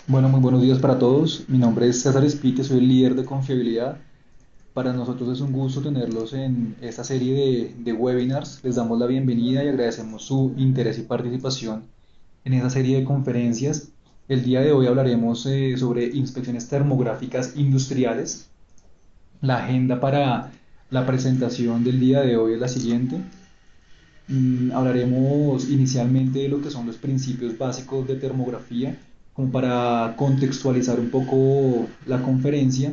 Bueno, muy buenos días para todos. Mi nombre es César Espite, soy el líder de confiabilidad. Para nosotros es un gusto tenerlos en esta serie de webinars. Les damos la bienvenida y agradecemos su interés y participación en esta serie de conferencias. El día de hoy hablaremos sobre inspecciones termográficas industriales. La agenda para la presentación del día de hoy es la siguiente. Hablaremos inicialmente de lo que son los principios básicos de termografía, como para contextualizar un poco la conferencia.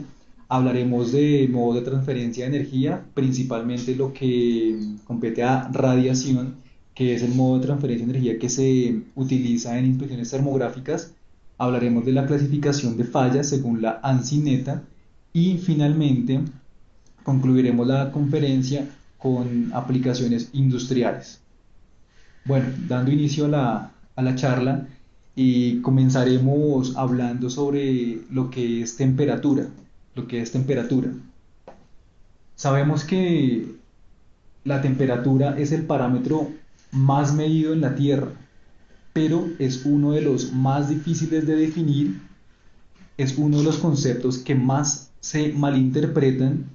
Hablaremos de modos de transferencia de energía, principalmente lo que compete a radiación, que es el modo de transferencia de energía que se utiliza en inspecciones termográficas. Hablaremos de la clasificación de fallas según la ANSI-NETA y finalmente concluiremos la conferencia con aplicaciones industriales. Bueno, dando inicio a la charla, y comenzaremos hablando sobre lo que es temperatura, lo que es temperatura. Sabemos que la temperatura es el parámetro más medido en la Tierra, pero es uno de los más difíciles de definir, es uno de los conceptos que más se malinterpretan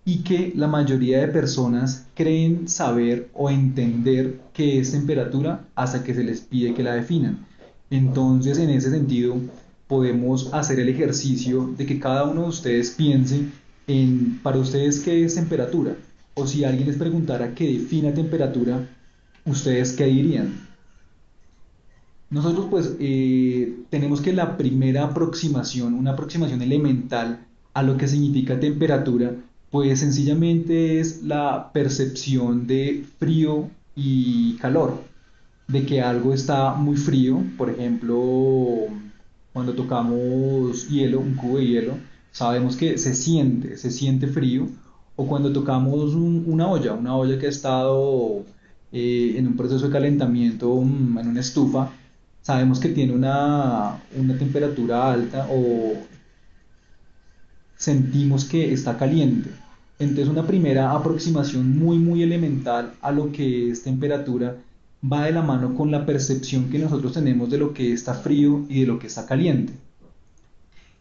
y que la mayoría de personas creen saber o entender qué es temperatura hasta que se les pide que la definan. Entonces, en ese sentido, podemos hacer el ejercicio de que cada uno de ustedes piense en, para ustedes, qué es temperatura. O si alguien les preguntara qué define temperatura, ¿ustedes qué dirían? Nosotros pues tenemos que la primera aproximación, una aproximación elemental a lo que significa temperatura, pues sencillamente es la percepción de frío y calor, de que algo está muy frío. Por ejemplo, cuando tocamos hielo, un cubo de hielo, sabemos que se siente frío, o cuando tocamos una olla que ha estado en un proceso de calentamiento, en una estufa, sabemos que tiene una temperatura alta o sentimos que está caliente. Entonces una primera aproximación muy elemental a lo que es temperatura va de la mano con la percepción que nosotros tenemos de lo que está frío y de lo que está caliente.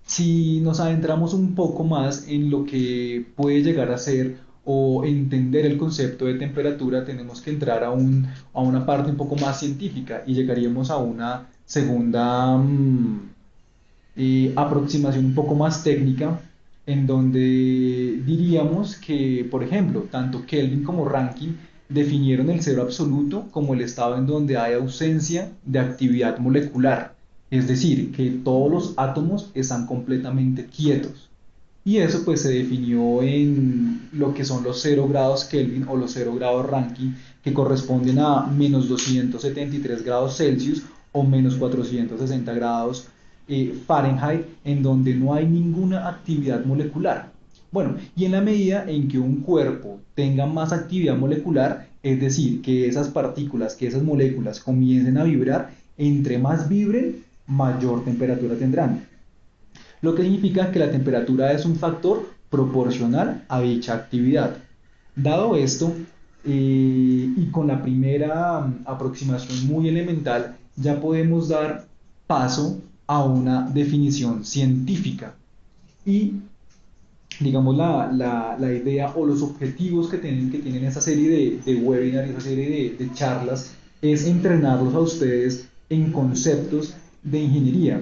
Si nos adentramos un poco más en lo que puede llegar a ser o entender el concepto de temperatura, tenemos que entrar a una parte un poco más científica y llegaríamos a una segunda aproximación un poco más técnica, en donde diríamos que, por ejemplo, tanto Kelvin como Rankine definieron el cero absoluto como el estado en donde hay ausencia de actividad molecular, es decir, que todos los átomos están completamente quietos. Y eso pues se definió en lo que son los 0 grados Kelvin o los 0 grados Rankine, que corresponden a menos 273 grados Celsius o menos 460 grados Fahrenheit, en donde no hay ninguna actividad molecular. Bueno, y en la medida en que un cuerpo tenga más actividad molecular, es decir, que esas partículas, que esas moléculas comiencen a vibrar, entre más vibren, mayor temperatura tendrán. Lo que significa que la temperatura es un factor proporcional a dicha actividad. Dado esto, y con la primera aproximación muy elemental, ya podemos dar paso a una definición científica. Y digamos la idea o los objetivos que tienen esa serie de webinars, esa serie de charlas, es entrenarlos a ustedes en conceptos de ingeniería.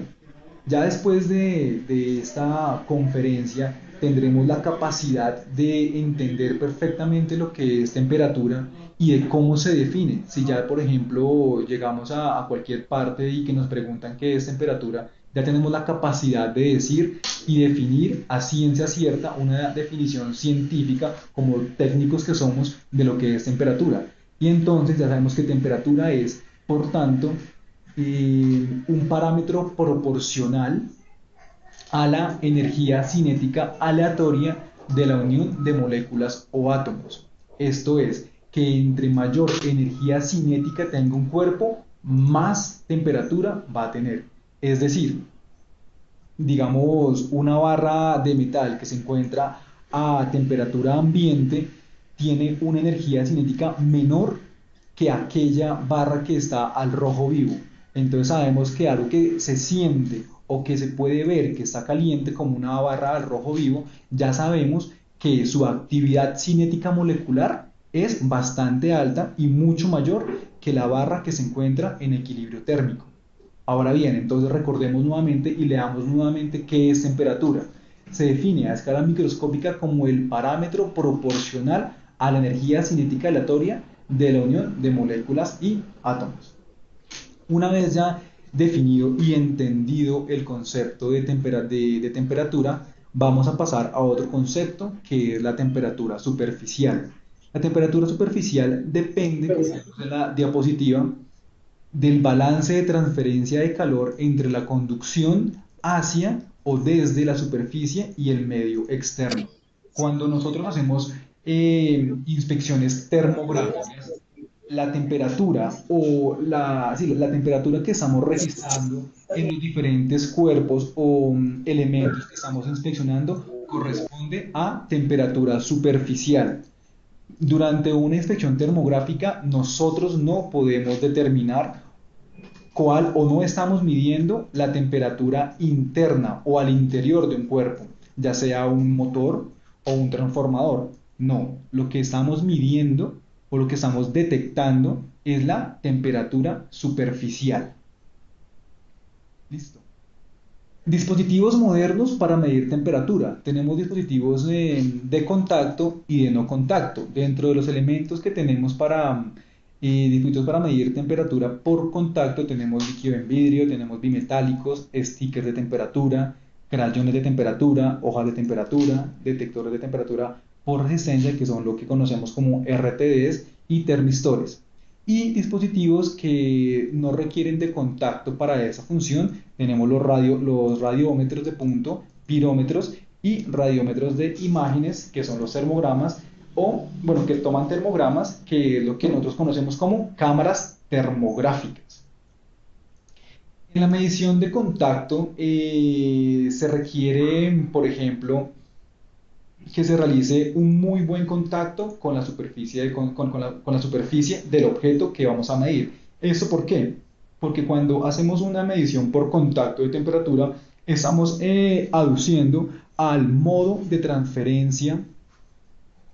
Ya después de esta conferencia tendremos la capacidad de entender perfectamente lo que es temperatura y de cómo se define. Si ya, por ejemplo, llegamos a cualquier parte y que nos preguntan qué es temperatura, ya tenemos la capacidad de decir y definir a ciencia cierta una definición científica como técnicos que somos de lo que es temperatura. Y entonces ya sabemos que temperatura es, por tanto, un parámetro proporcional a la energía cinética aleatoria de la unión de moléculas o átomos. Esto es, que entre mayor energía cinética tenga un cuerpo, más temperatura va a tener. Es decir, digamos, una barra de metal que se encuentra a temperatura ambiente tiene una energía cinética menor que aquella barra que está al rojo vivo. Entonces sabemos que algo que se siente o que se puede ver que está caliente como una barra al rojo vivo, ya sabemos que su actividad cinética molecular es bastante alta y mucho mayor que la barra que se encuentra en equilibrio térmico. Ahora bien, entonces recordemos nuevamente y leamos nuevamente qué es temperatura. Se define a escala microscópica como el parámetro proporcional a la energía cinética aleatoria de la unión de moléculas y átomos. Una vez ya definido y entendido el concepto de temperatura, vamos a pasar a otro concepto que es la temperatura superficial. La temperatura superficial depende, como vemos en la diapositiva, del balance de transferencia de calor entre la conducción hacia o desde la superficie y el medio externo. Cuando nosotros hacemos inspecciones termográficas, la temperatura o la temperatura que estamos registrando en los diferentes cuerpos o elementos que estamos inspeccionando corresponde a temperatura superficial. Durante una inspección termográfica, nosotros no podemos determinar cuál o no estamos midiendo la temperatura interna o al interior de un cuerpo, ya sea un motor o un transformador. No, lo que estamos midiendo o lo que estamos detectando es la temperatura superficial. Listo. Dispositivos modernos para medir temperatura. Tenemos dispositivos de contacto y de no contacto. Dentro de los elementos que tenemos para dispositivos para medir temperatura por contacto, tenemos líquido en vidrio, tenemos bimetálicos, stickers de temperatura, crayones de temperatura, hojas de temperatura, detectores de temperatura por resistencia, que son lo que conocemos como RTDs, y termistores. Y dispositivos que no requieren de contacto para esa función, tenemos los radiómetros de punto, pirómetros y radiómetros de imágenes, que son los termogramas, o, bueno, que toman termogramas, que es lo que nosotros conocemos como cámaras termográficas. En la medición de contacto se requiere, por ejemplo, que se realice un muy buen contacto con la superficie, con la superficie del objeto que vamos a medir. ¿Esto por qué? Porque cuando hacemos una medición por contacto de temperatura, estamos aduciendo al modo de transferencia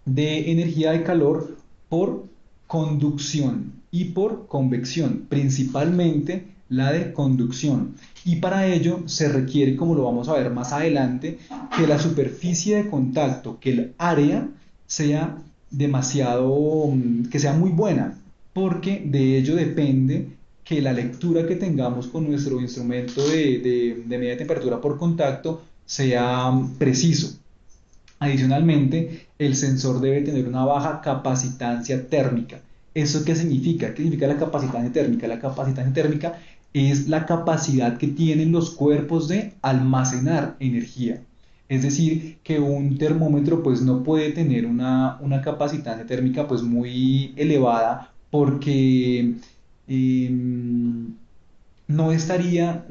de energía de calor por conducción y por convección, principalmente la de conducción. Y para ello se requiere, como lo vamos a ver más adelante, que la superficie de contacto, que el área sea demasiado, que sea muy buena, porque de ello depende que la lectura que tengamos con nuestro instrumento de medida de temperatura por contacto sea preciso. Adicionalmente, el sensor debe tener una baja capacitancia térmica. ¿Eso qué significa? ¿Qué significa la capacitancia térmica? La capacitancia térmica es la capacidad que tienen los cuerpos de almacenar energía. Es decir, que un termómetro pues no puede tener una capacitancia térmica pues muy elevada porque no estaría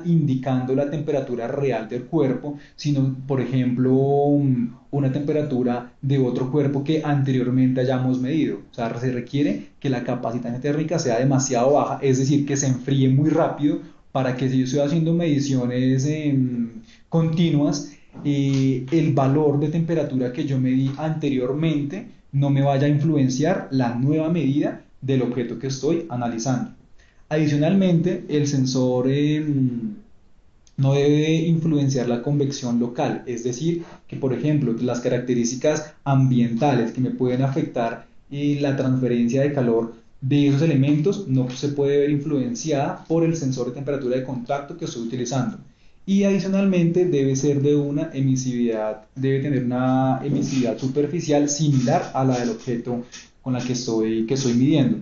indicando la temperatura real del cuerpo, sino, por ejemplo, una temperatura de otro cuerpo que anteriormente hayamos medido. O sea, se requiere que la capacitancia térmica sea demasiado baja, es decir, que se enfríe muy rápido para que si yo estoy haciendo mediciones continuas, el valor de temperatura que yo medí anteriormente no me vaya a influenciar la nueva medida del objeto que estoy analizando. Adicionalmente, el sensor no debe influenciar la convección local, es decir, que por ejemplo las características ambientales que me pueden afectar la transferencia de calor de esos elementos no se puede ver influenciada por el sensor de temperatura de contacto que estoy utilizando. Y adicionalmente debe tener una emisividad superficial similar a la del objeto con la que estoy midiendo.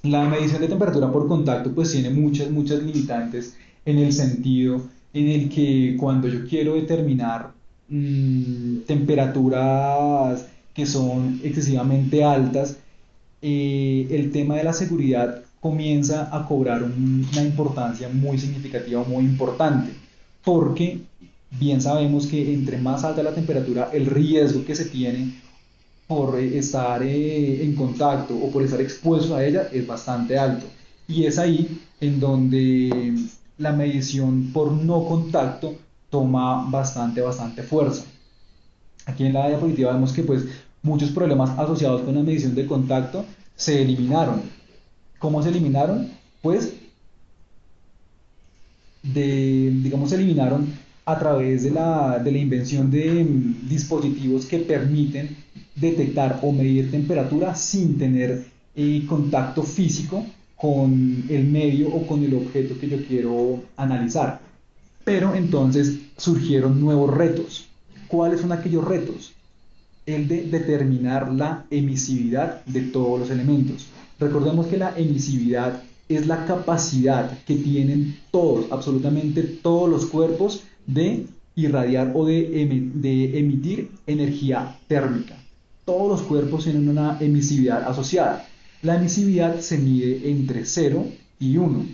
La medición de temperatura por contacto pues tiene muchas limitantes en el sentido en el que cuando yo quiero determinar temperaturas que son excesivamente altas, el tema de la seguridad comienza a cobrar una importancia muy significativa, muy importante, porque bien sabemos que entre más alta la temperatura, el riesgo que se tiene por estar en contacto o por estar expuesto a ella es bastante alto. Y es ahí en donde la medición por no contacto toma bastante fuerza. Aquí en la diapositiva vemos que pues muchos problemas asociados con la medición de contacto se eliminaron. ¿Cómo se eliminaron? Pues digamos, se eliminaron a través de la invención de dispositivos que permiten detectar o medir temperatura sin tener contacto físico con el medio o con el objeto que yo quiero analizar. Pero entonces surgieron nuevos retos. ¿Cuáles son aquellos retos? El de determinar la emisividad de todos los elementos. Recordemos que la emisividad es la capacidad que tienen todos, absolutamente todos los cuerpos de irradiar o de emitir energía térmica. Todos los cuerpos tienen una emisividad asociada. La emisividad se mide entre 0 y 1,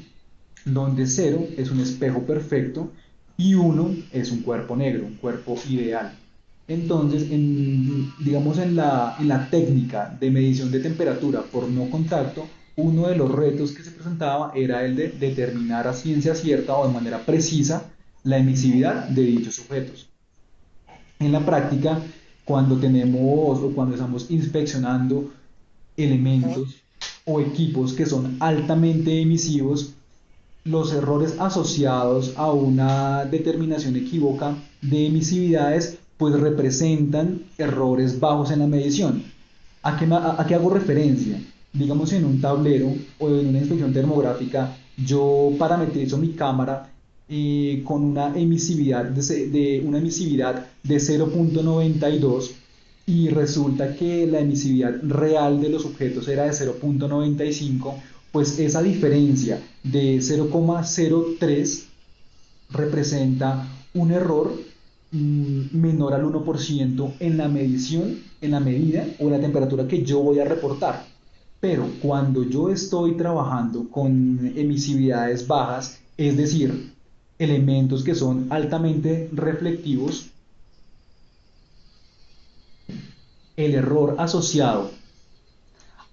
donde 0 es un espejo perfecto y 1 es un cuerpo negro, un cuerpo ideal. Entonces, digamos en la técnica de medición de temperatura por no contacto, uno de los retos que se presentaba era el de determinar a ciencia cierta o de manera precisa la emisividad de dichos objetos. En la práctica, cuando tenemos o cuando estamos inspeccionando elementos o equipos que son altamente emisivos, los errores asociados a una determinación equívoca de emisividades pues representan errores bajos en la medición. ¿A qué hago referencia? Digamos en un tablero o en una inspección termográfica, yo parametrizo mi cámara con una emisividad de 0.92 y resulta que la emisividad real de los objetos era de 0.95, pues esa diferencia de 0,03 representa un error menor al 1% en la medición, en la medida o la temperatura que yo voy a reportar. Pero cuando yo estoy trabajando con emisividades bajas, es decir, elementos que son altamente reflectivos, el error asociado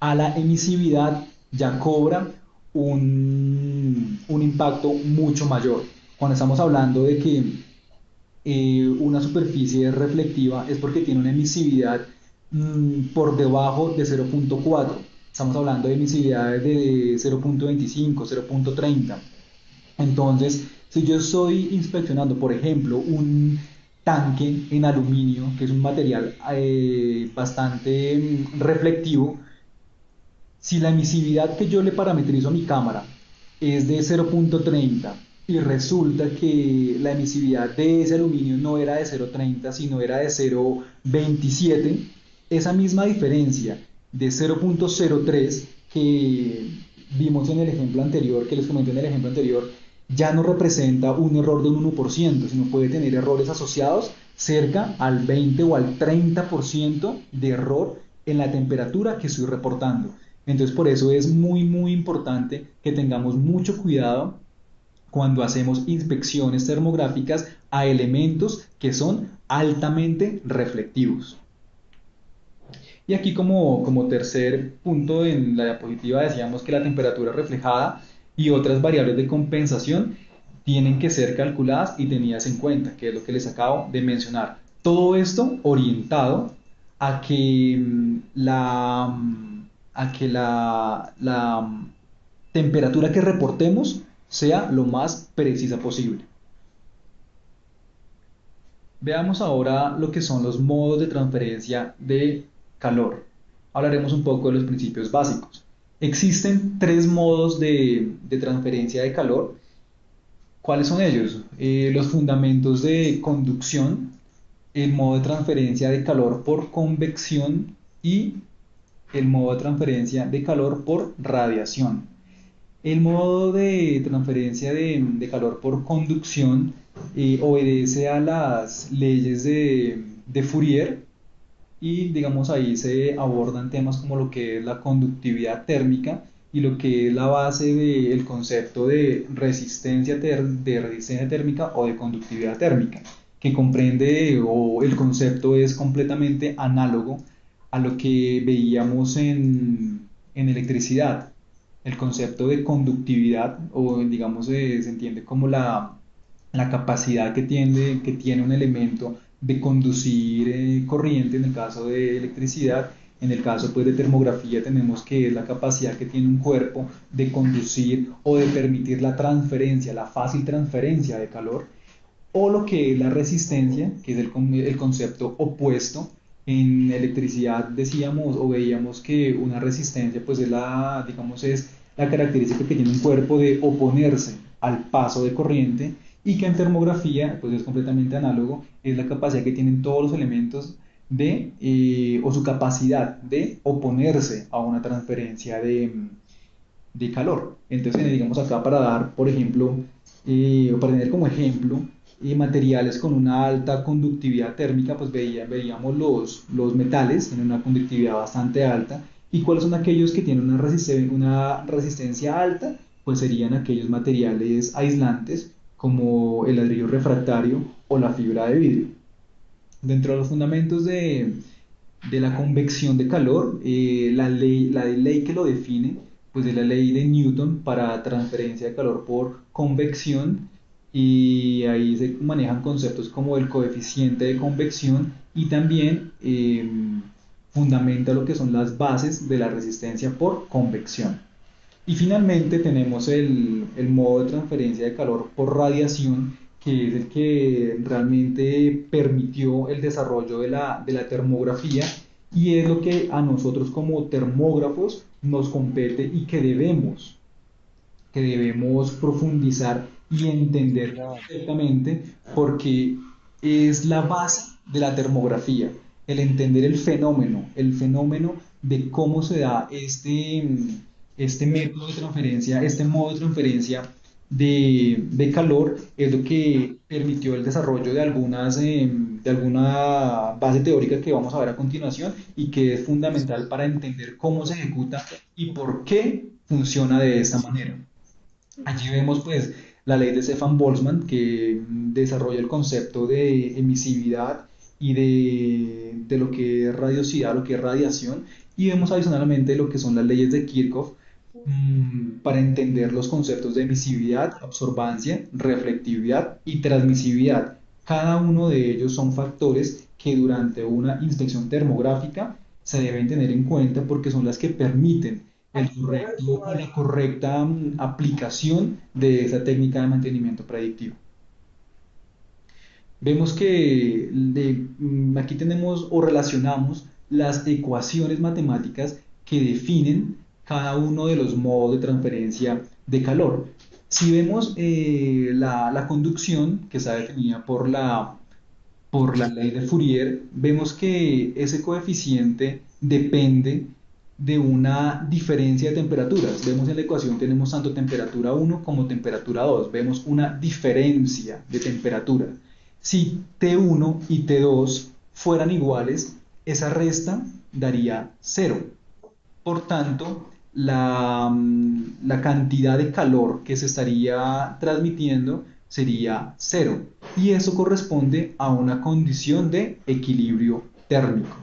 a la emisividad ya cobra un impacto mucho mayor. Cuando estamos hablando de que una superficie reflectiva es porque tiene una emisividad por debajo de 0.4. Estamos hablando de emisividades de 0.25, 0.30. Entonces, si yo estoy inspeccionando, por ejemplo, un tanque en aluminio, que es un material bastante reflectivo, si la emisividad que yo le parametrizo a mi cámara es de 0.30 y resulta que la emisividad de ese aluminio no era de 0.30 sino era de 0.27, esa misma diferencia de 0.03 que vimos en el ejemplo anterior, que les comenté en el ejemplo anterior, ya no representa un error de un 1%, sino puede tener errores asociados cerca al 20 o al 30% de error en la temperatura que estoy reportando. Entonces por eso es muy importante que tengamos mucho cuidado cuando hacemos inspecciones termográficas a elementos que son altamente reflectivos. Y aquí como tercer punto en la diapositiva decíamos que la temperatura reflejada y otras variables de compensación tienen que ser calculadas y tenidas en cuenta, que es lo que les acabo de mencionar. Todo esto orientado a que la temperatura que reportemos sea lo más precisa posible. Veamos ahora lo que son los modos de transferencia de calor. Hablaremos un poco de los principios básicos. Existen tres modos de transferencia de calor. ¿Cuáles son ellos? Los fundamentos de conducción, el modo de transferencia de calor por convección y el modo de transferencia de calor por radiación. El modo de transferencia de calor por conducción obedece a las leyes de Fourier y digamos ahí se abordan temas como lo que es la conductividad térmica y lo que es la base del concepto de resistencia térmica o de conductividad térmica, que comprende o el concepto es completamente análogo a lo que veíamos en electricidad. el concepto de conductividad, o digamos se entiende como la capacidad que tiene un elemento de conducir corriente en el caso de electricidad. En el caso pues, de termografía tenemos que es la capacidad que tiene un cuerpo de conducir o de permitir la transferencia, la fácil transferencia de calor, o lo que es la resistencia, que es el concepto opuesto. En electricidad decíamos o veíamos que una resistencia pues es digamos, es la característica que tiene un cuerpo de oponerse al paso de corriente, y que en termografía pues es completamente análogo, es la capacidad que tienen todos los elementos o su capacidad de oponerse a una transferencia de calor. Entonces, digamos acá para dar, por ejemplo, o para tener como ejemplo, materiales con una alta conductividad térmica, pues veíamos los metales en una conductividad bastante alta. ¿Y cuáles son aquellos que tienen una resistencia alta? Pues serían aquellos materiales aislantes como el ladrillo refractario o la fibra de vidrio. Dentro de los fundamentos de la convección de calor, la ley que lo define, pues es la ley de Newton para transferencia de calor por convección, y ahí se manejan conceptos como el coeficiente de convección, y también fundamenta lo que son las bases de la resistencia por convección. Y finalmente tenemos el modo de transferencia de calor por radiación, que es el que realmente permitió el desarrollo de la termografía, y es lo que a nosotros como termógrafos nos compete y que debemos profundizar y entender perfectamente, porque es la base de la termografía, el entender el fenómeno de cómo se da este método de transferencia, este modo de transferencia de calor, es lo que permitió el desarrollo de alguna base teórica que vamos a ver a continuación, y que es fundamental para entender cómo se ejecuta y por qué funciona de esta manera. Allí vemos pues la ley de Stefan-Boltzmann, que desarrolla el concepto de emisividad y de lo que es radiosidad, lo que es radiación, y vemos adicionalmente lo que son las leyes de Kirchhoff, para entender los conceptos de emisividad, absorbancia, reflectividad y transmisividad. Cada uno de ellos son factores que durante una inspección termográfica se deben tener en cuenta, porque son las que permiten la correcta aplicación de esa técnica de mantenimiento predictivo. Vemos que aquí tenemos o relacionamos las ecuaciones matemáticas que definen cada uno de los modos de transferencia de calor. Si vemos la conducción, que está definida por la ley de Fourier, vemos que ese coeficiente depende de una diferencia de temperaturas. Vemos en la ecuación, tenemos tanto temperatura 1 como temperatura 2. Vemos una diferencia de temperatura. Si T1 y T2 fueran iguales, esa resta daría 0. Por tanto, la cantidad de calor que se estaría transmitiendo sería 0. Y eso corresponde a una condición de equilibrio térmico.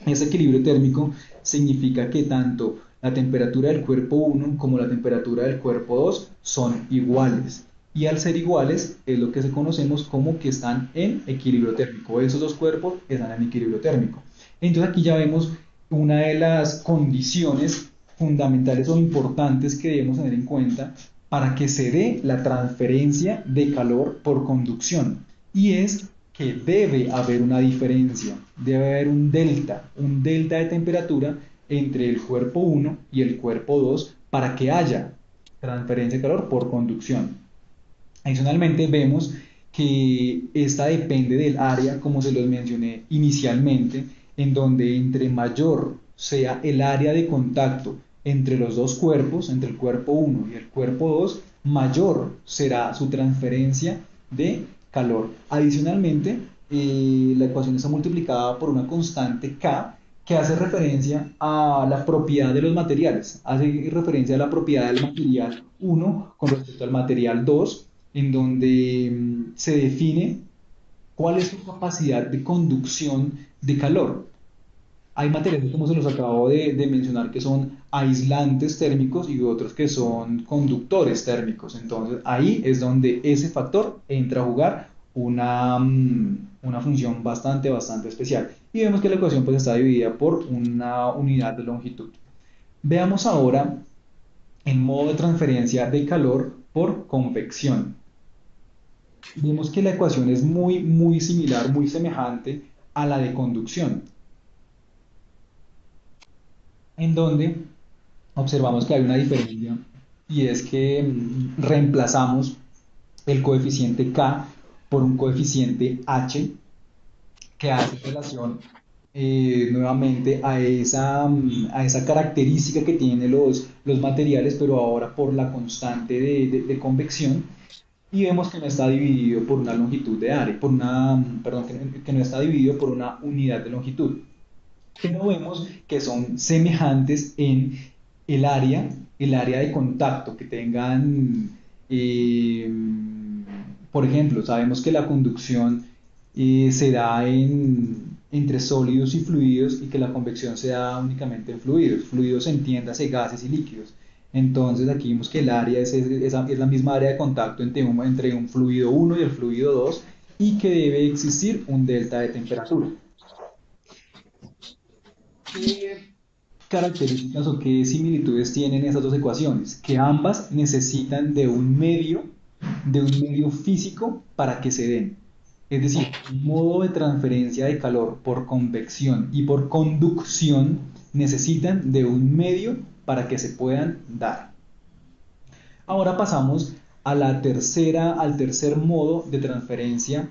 Ese equilibrio térmico significa que tanto la temperatura del cuerpo 1 como la temperatura del cuerpo 2 son iguales. Y al ser iguales es lo que se conocemos como que están en equilibrio térmico. Esos dos cuerpos están en equilibrio térmico. Entonces aquí ya vemos una de las condiciones fundamentales o importantes que debemos tener en cuenta para que se dé la transferencia de calor por conducción. Y es que debe haber una diferencia, debe haber un delta de temperatura entre el cuerpo 1 y el cuerpo 2 para que haya transferencia de calor por conducción. Adicionalmente vemos que esta depende del área, como se los mencioné inicialmente, en donde entre mayor sea el área de contacto entre los dos cuerpos, entre el cuerpo 1 y el cuerpo 2, mayor será su transferencia de calor. Adicionalmente, la ecuación está multiplicada por una constante K, que hace referencia a la propiedad de los materiales, hace referencia a la propiedad del material 1 con respecto al material 2, en donde se define cuál es su capacidad de conducción de calor. Hay materiales, como se los acabo de mencionar, que son aislantes térmicos y otros que son conductores térmicos. Entonces ahí es donde ese factor entra a jugar una función bastante especial. Y vemos que la ecuación pues está dividida por una unidad de longitud. Veamos ahora en modo de transferencia de calor por convección. Vemos que la ecuación es muy similar, muy semejante a la de conducción, en donde observamos que hay una diferencia y es que reemplazamos el coeficiente K por un coeficiente H que hace relación nuevamente a esa característica que tienen los materiales, pero ahora por la constante de convección. Y vemos que no está dividido por una longitud de área, perdón, que no está dividido por una unidad de longitud. Pero vemos que son semejantes en el área de contacto que tengan, eh, por ejemplo, sabemos que la conducción se da entre sólidos y fluidos y que la convección se da únicamente en fluidos. Fluidos entiéndase gases y líquidos. Entonces aquí vemos que el área es la misma área de contacto entre un fluido 1 y el fluido 2 y que debe existir un delta de temperatura. ¿Qué características o qué similitudes tienen esas dos ecuaciones? Que ambas necesitan de un medio físico para que se den. Es decir, un modo de transferencia de calor por convección y por conducción necesitan de un medio para que se puedan dar. Ahora pasamos a al tercer modo de transferencia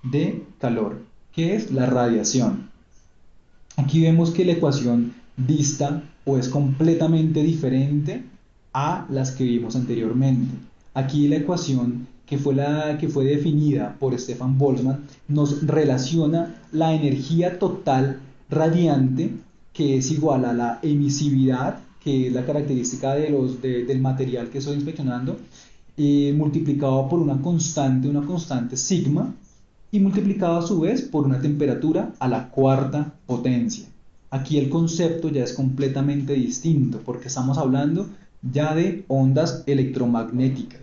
de calor, que es la radiación. Aquí vemos que la ecuación dista o es completamente diferente a las que vimos anteriormente. Aquí la ecuación que fue definida por Stefan Boltzmann nos relaciona la energía total radiante, que es igual a la emisividad, que es la característica del material que estoy inspeccionando, multiplicado por una constante sigma, y multiplicado a su vez por una temperatura a la cuarta potencia. Aquí el concepto ya es completamente distinto porque estamos hablando ya de ondas electromagnéticas,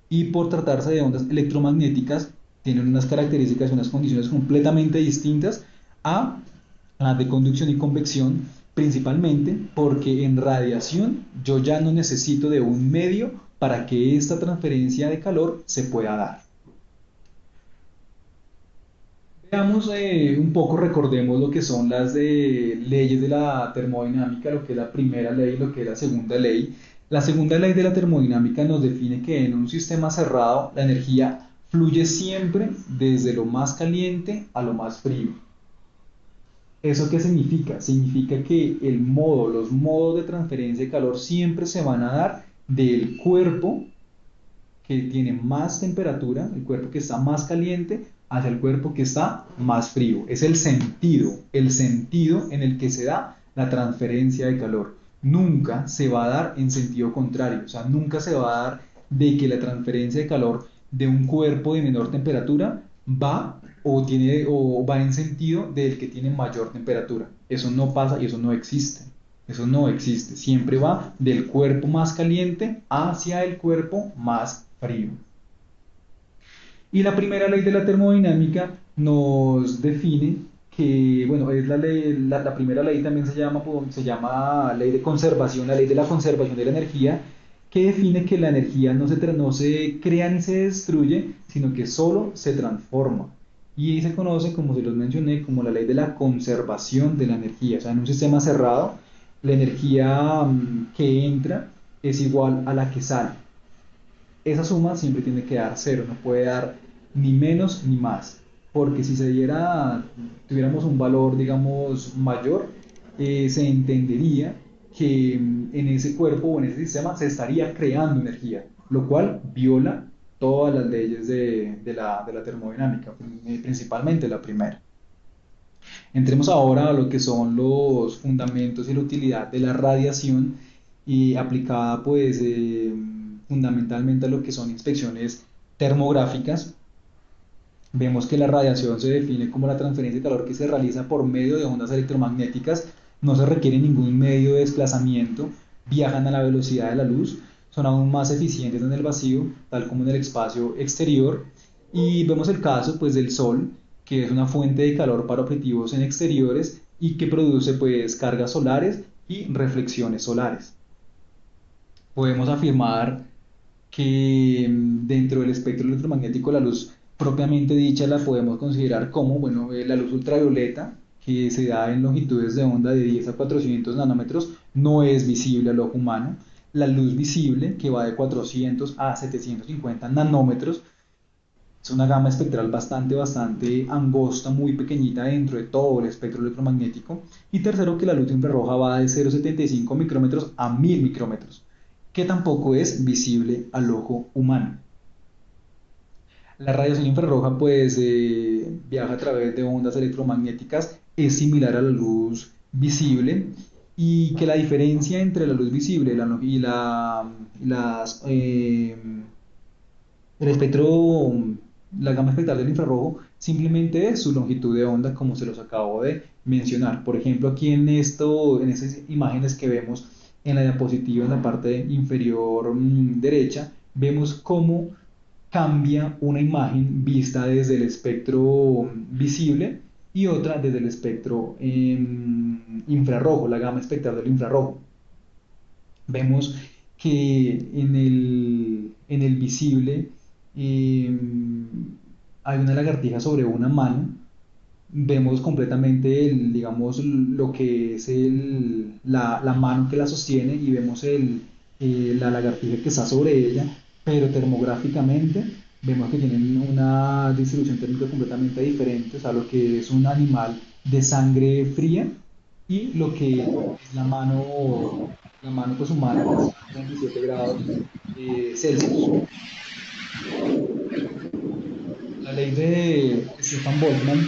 y por tratarse de ondas electromagnéticas tienen unas características y unas condiciones completamente distintas a las de conducción y convección, principalmente porque en radiación yo ya no necesito de un medio para que esta transferencia de calor se pueda dar. Veamos un poco, recordemos lo que son las leyes de la termodinámica, lo que es la primera ley y lo que es la segunda ley. La segunda ley de la termodinámica nos define que en un sistema cerrado la energía fluye siempre desde lo más caliente a lo más frío. ¿Eso qué significa? Significa que los modos de transferencia de calor siempre se van a dar del cuerpo que tiene más temperatura, el cuerpo que está más caliente, hacia el cuerpo que está más frío. Es el sentido en el que se da la transferencia de calor. Nunca se va a dar en sentido contrario, o sea, nunca se va a dar de que la transferencia de calor de un cuerpo de menor temperatura va o va en sentido del que tiene mayor temperatura. Eso no pasa y eso no existe. Eso no existe. Siempre va del cuerpo más caliente hacia el cuerpo más frío. Y la primera ley de la termodinámica nos define que, bueno, es la primera ley también se llama ley de conservación, la ley de la conservación de la energía, que define que la energía no se crea ni se destruye, sino que solo se transforma. Y se conoce, como se los mencioné, como la ley de la conservación de la energía. O sea, en un sistema cerrado, la energía que entra es igual a la que sale. Esa suma siempre tiene que dar cero, no puede dar ni menos ni más, porque si tuviéramos un valor, digamos, mayor, se entendería que en ese cuerpo o en ese sistema se estaría creando energía, lo cual viola todas las leyes de la termodinámica, principalmente la primera. Entremos ahora a lo que son los fundamentos y la utilidad de la radiación, y aplicada pues fundamentalmente a lo que son inspecciones termográficas. Vemos que la radiación se define como la transferencia de calor que se realiza por medio de ondas electromagnéticas. No se requiere ningún medio de desplazamiento, viajan a la velocidad de la luz, son aún más eficientes en el vacío, tal como en el espacio exterior. Y vemos el caso pues del Sol, que es una fuente de calor para objetivos en exteriores y que produce pues cargas solares y reflexiones solares. Podemos afirmar que dentro del espectro electromagnético la luz propiamente dicha la podemos considerar como, bueno, la luz ultravioleta, que se da en longitudes de onda de 10 a 400 nanómetros, no es visible al ojo humano. La luz visible, que va de 400 a 750 nanómetros, es una gama espectral bastante angosta, muy pequeñita dentro de todo el espectro electromagnético. Y tercero, que la luz infrarroja va de 0,75 micrómetros a 1000 micrómetros, que tampoco es visible al ojo humano. La radiación infrarroja pues viaja a través de ondas electromagnéticas, es similar a la luz visible, y que la diferencia entre la luz visible y el espectro, la gama espectral del infrarrojo, simplemente es su longitud de onda, como se los acabo de mencionar. Por ejemplo, aquí en esas imágenes que vemos en la diapositiva en la parte inferior derecha, vemos cómo cambia una imagen vista desde el espectro visible y otra desde el espectro infrarrojo, la gama espectral del infrarrojo. Vemos que en el visible eh, hay una lagartija sobre una mano. Vemos completamente digamos, lo que es la mano que la sostiene, y vemos la lagartija que está sobre ella, pero termográficamente vemos que tienen una distribución térmica completamente diferente, o sea, lo que es un animal de sangre fría y lo que es la mano pues, humana, que está a 37 grados Celsius. La ley de Stefan Boltzmann,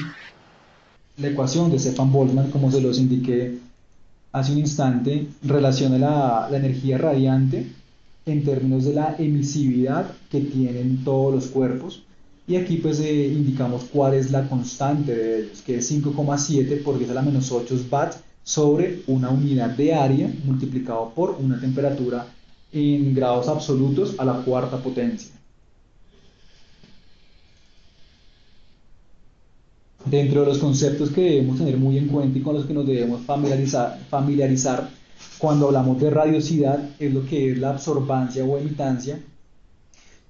la ecuación de Stefan Boltzmann, como se los indiqué hace un instante, relaciona la energía radiante en términos de la emisividad que tienen todos los cuerpos. Y aquí pues indicamos cuál es la constante de ellos, que es 5,7 por 10 a la menos 8 watts sobre una unidad de área multiplicado por una temperatura en grados absolutos a la cuarta potencia. Dentro de los conceptos que debemos tener muy en cuenta y con los que nos debemos familiarizar cuando hablamos de radiosidad, es lo que es la absorbancia o emitancia,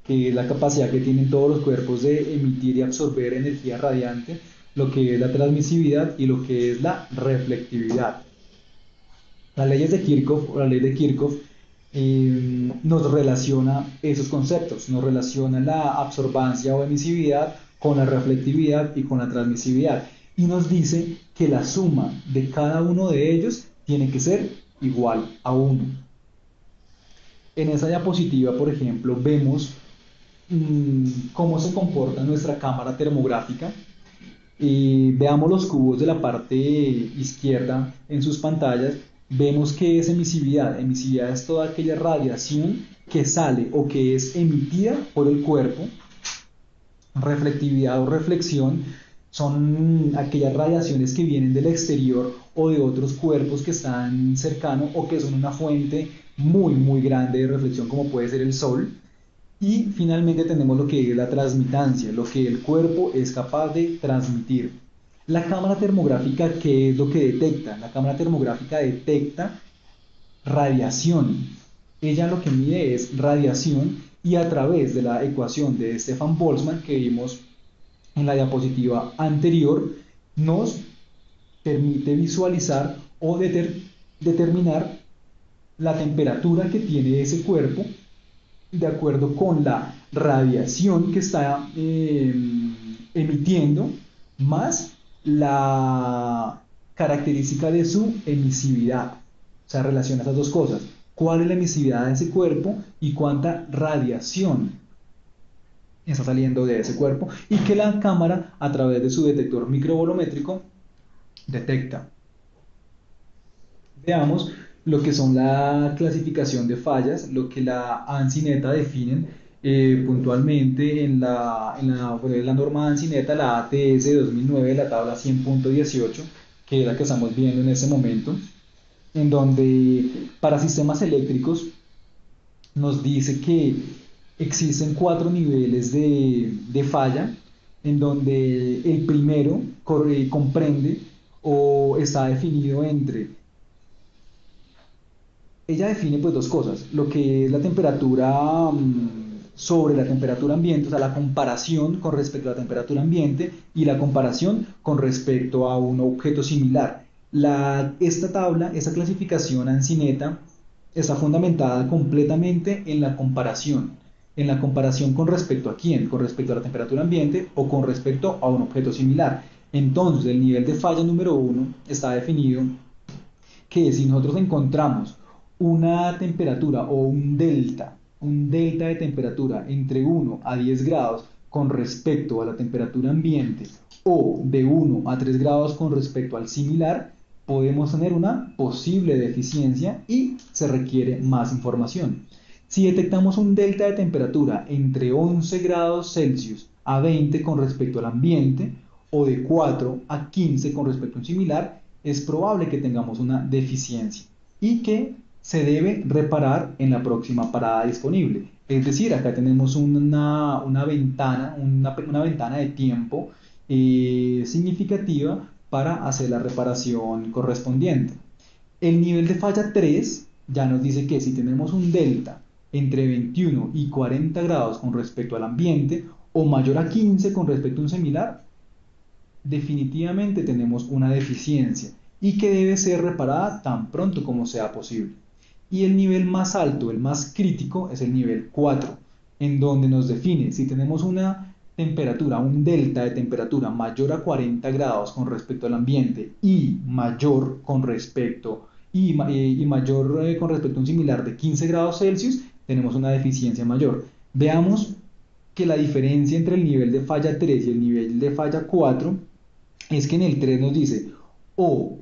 que es la capacidad que tienen todos los cuerpos de emitir y absorber energía radiante, lo que es la transmisividad y lo que es la reflectividad. Las leyes de Kirchhoff, o la ley de Kirchhoff, nos relaciona esos conceptos, nos relaciona la absorbancia o emisividad con la reflectividad y con la transmisividad, y nos dice que la suma de cada uno de ellos tiene que ser igual a 1. En esa diapositiva, por ejemplo, vemos cómo se comporta nuestra cámara termográfica. Veamos los cubos de la parte izquierda en sus pantallas. Vemos que es emisividad. Emisividad es toda aquella radiación que sale o que es emitida por el cuerpo. Reflectividad o reflexión son aquellas radiaciones que vienen del exterior o de otros cuerpos que están cercanos o que son una fuente muy grande de reflexión, como puede ser el Sol. Y finalmente tenemos lo que es la transmitancia, lo que el cuerpo es capaz de transmitir. La cámara termográfica, ¿qué es lo que detecta? La cámara termográfica detecta radiación. Ella lo que mide es radiación, y a través de la ecuación de Stefan Boltzmann que vimos en la diapositiva anterior, nos permite visualizar o determinar la temperatura que tiene ese cuerpo de acuerdo con la radiación que está emitiendo, más la característica de su emisividad. O sea, relaciona esas dos cosas. ¿Cuál es la emisividad de ese cuerpo y cuánta radiación está saliendo de ese cuerpo? Y que la cámara, a través de su detector microvolométrico, detecta. Veamos lo que son la clasificación de fallas, lo que la ANSI-NETA definen puntualmente en la norma ANSI-NETA, la ATS 2009, la tabla 100.18, que es la que estamos viendo en este momento. en donde para sistemas eléctricos nos dice que existen cuatro niveles de falla, en donde el primero comprende o está definido entre, ella define pues dos cosas, lo que es la temperatura sobre la temperatura ambiente, o sea, la comparación con respecto a la temperatura ambiente y la comparación con respecto a un objeto similar. Esta tabla, esta clasificación ANSI-NETA, está fundamentada completamente en la comparación. ¿En la comparación con respecto a quién? Con respecto a la temperatura ambiente o con respecto a un objeto similar. Entonces, el nivel de falla número uno está definido que si nosotros encontramos una temperatura o un delta de temperatura entre 1 a 10 grados con respecto a la temperatura ambiente o de 1 a 3 grados con respecto al similar, podemos tener una posible deficiencia y se requiere más información. Si detectamos un delta de temperatura entre 11 grados Celsius a 20 con respecto al ambiente o de 4 a 15 con respecto a un similar, es probable que tengamos una deficiencia y que se debe reparar en la próxima parada disponible. Es decir, acá tenemos una ventana de tiempo significativa para hacer la reparación correspondiente. El nivel de falla 3 ya nos dice que si tenemos un delta entre 21 y 40 grados con respecto al ambiente o mayor a 15 con respecto a un similar, definitivamente tenemos una deficiencia y que debe ser reparada tan pronto como sea posible. Y el nivel más alto, el más crítico, es el nivel 4, en donde nos define si tenemos una temperatura, un delta de temperatura mayor a 40 grados con respecto al ambiente y mayor con respecto con respecto a un similar de 15 grados Celsius, tenemos una deficiencia mayor. Veamos que la diferencia entre el nivel de falla 3 y el nivel de falla 4 es que en el 3 nos dice o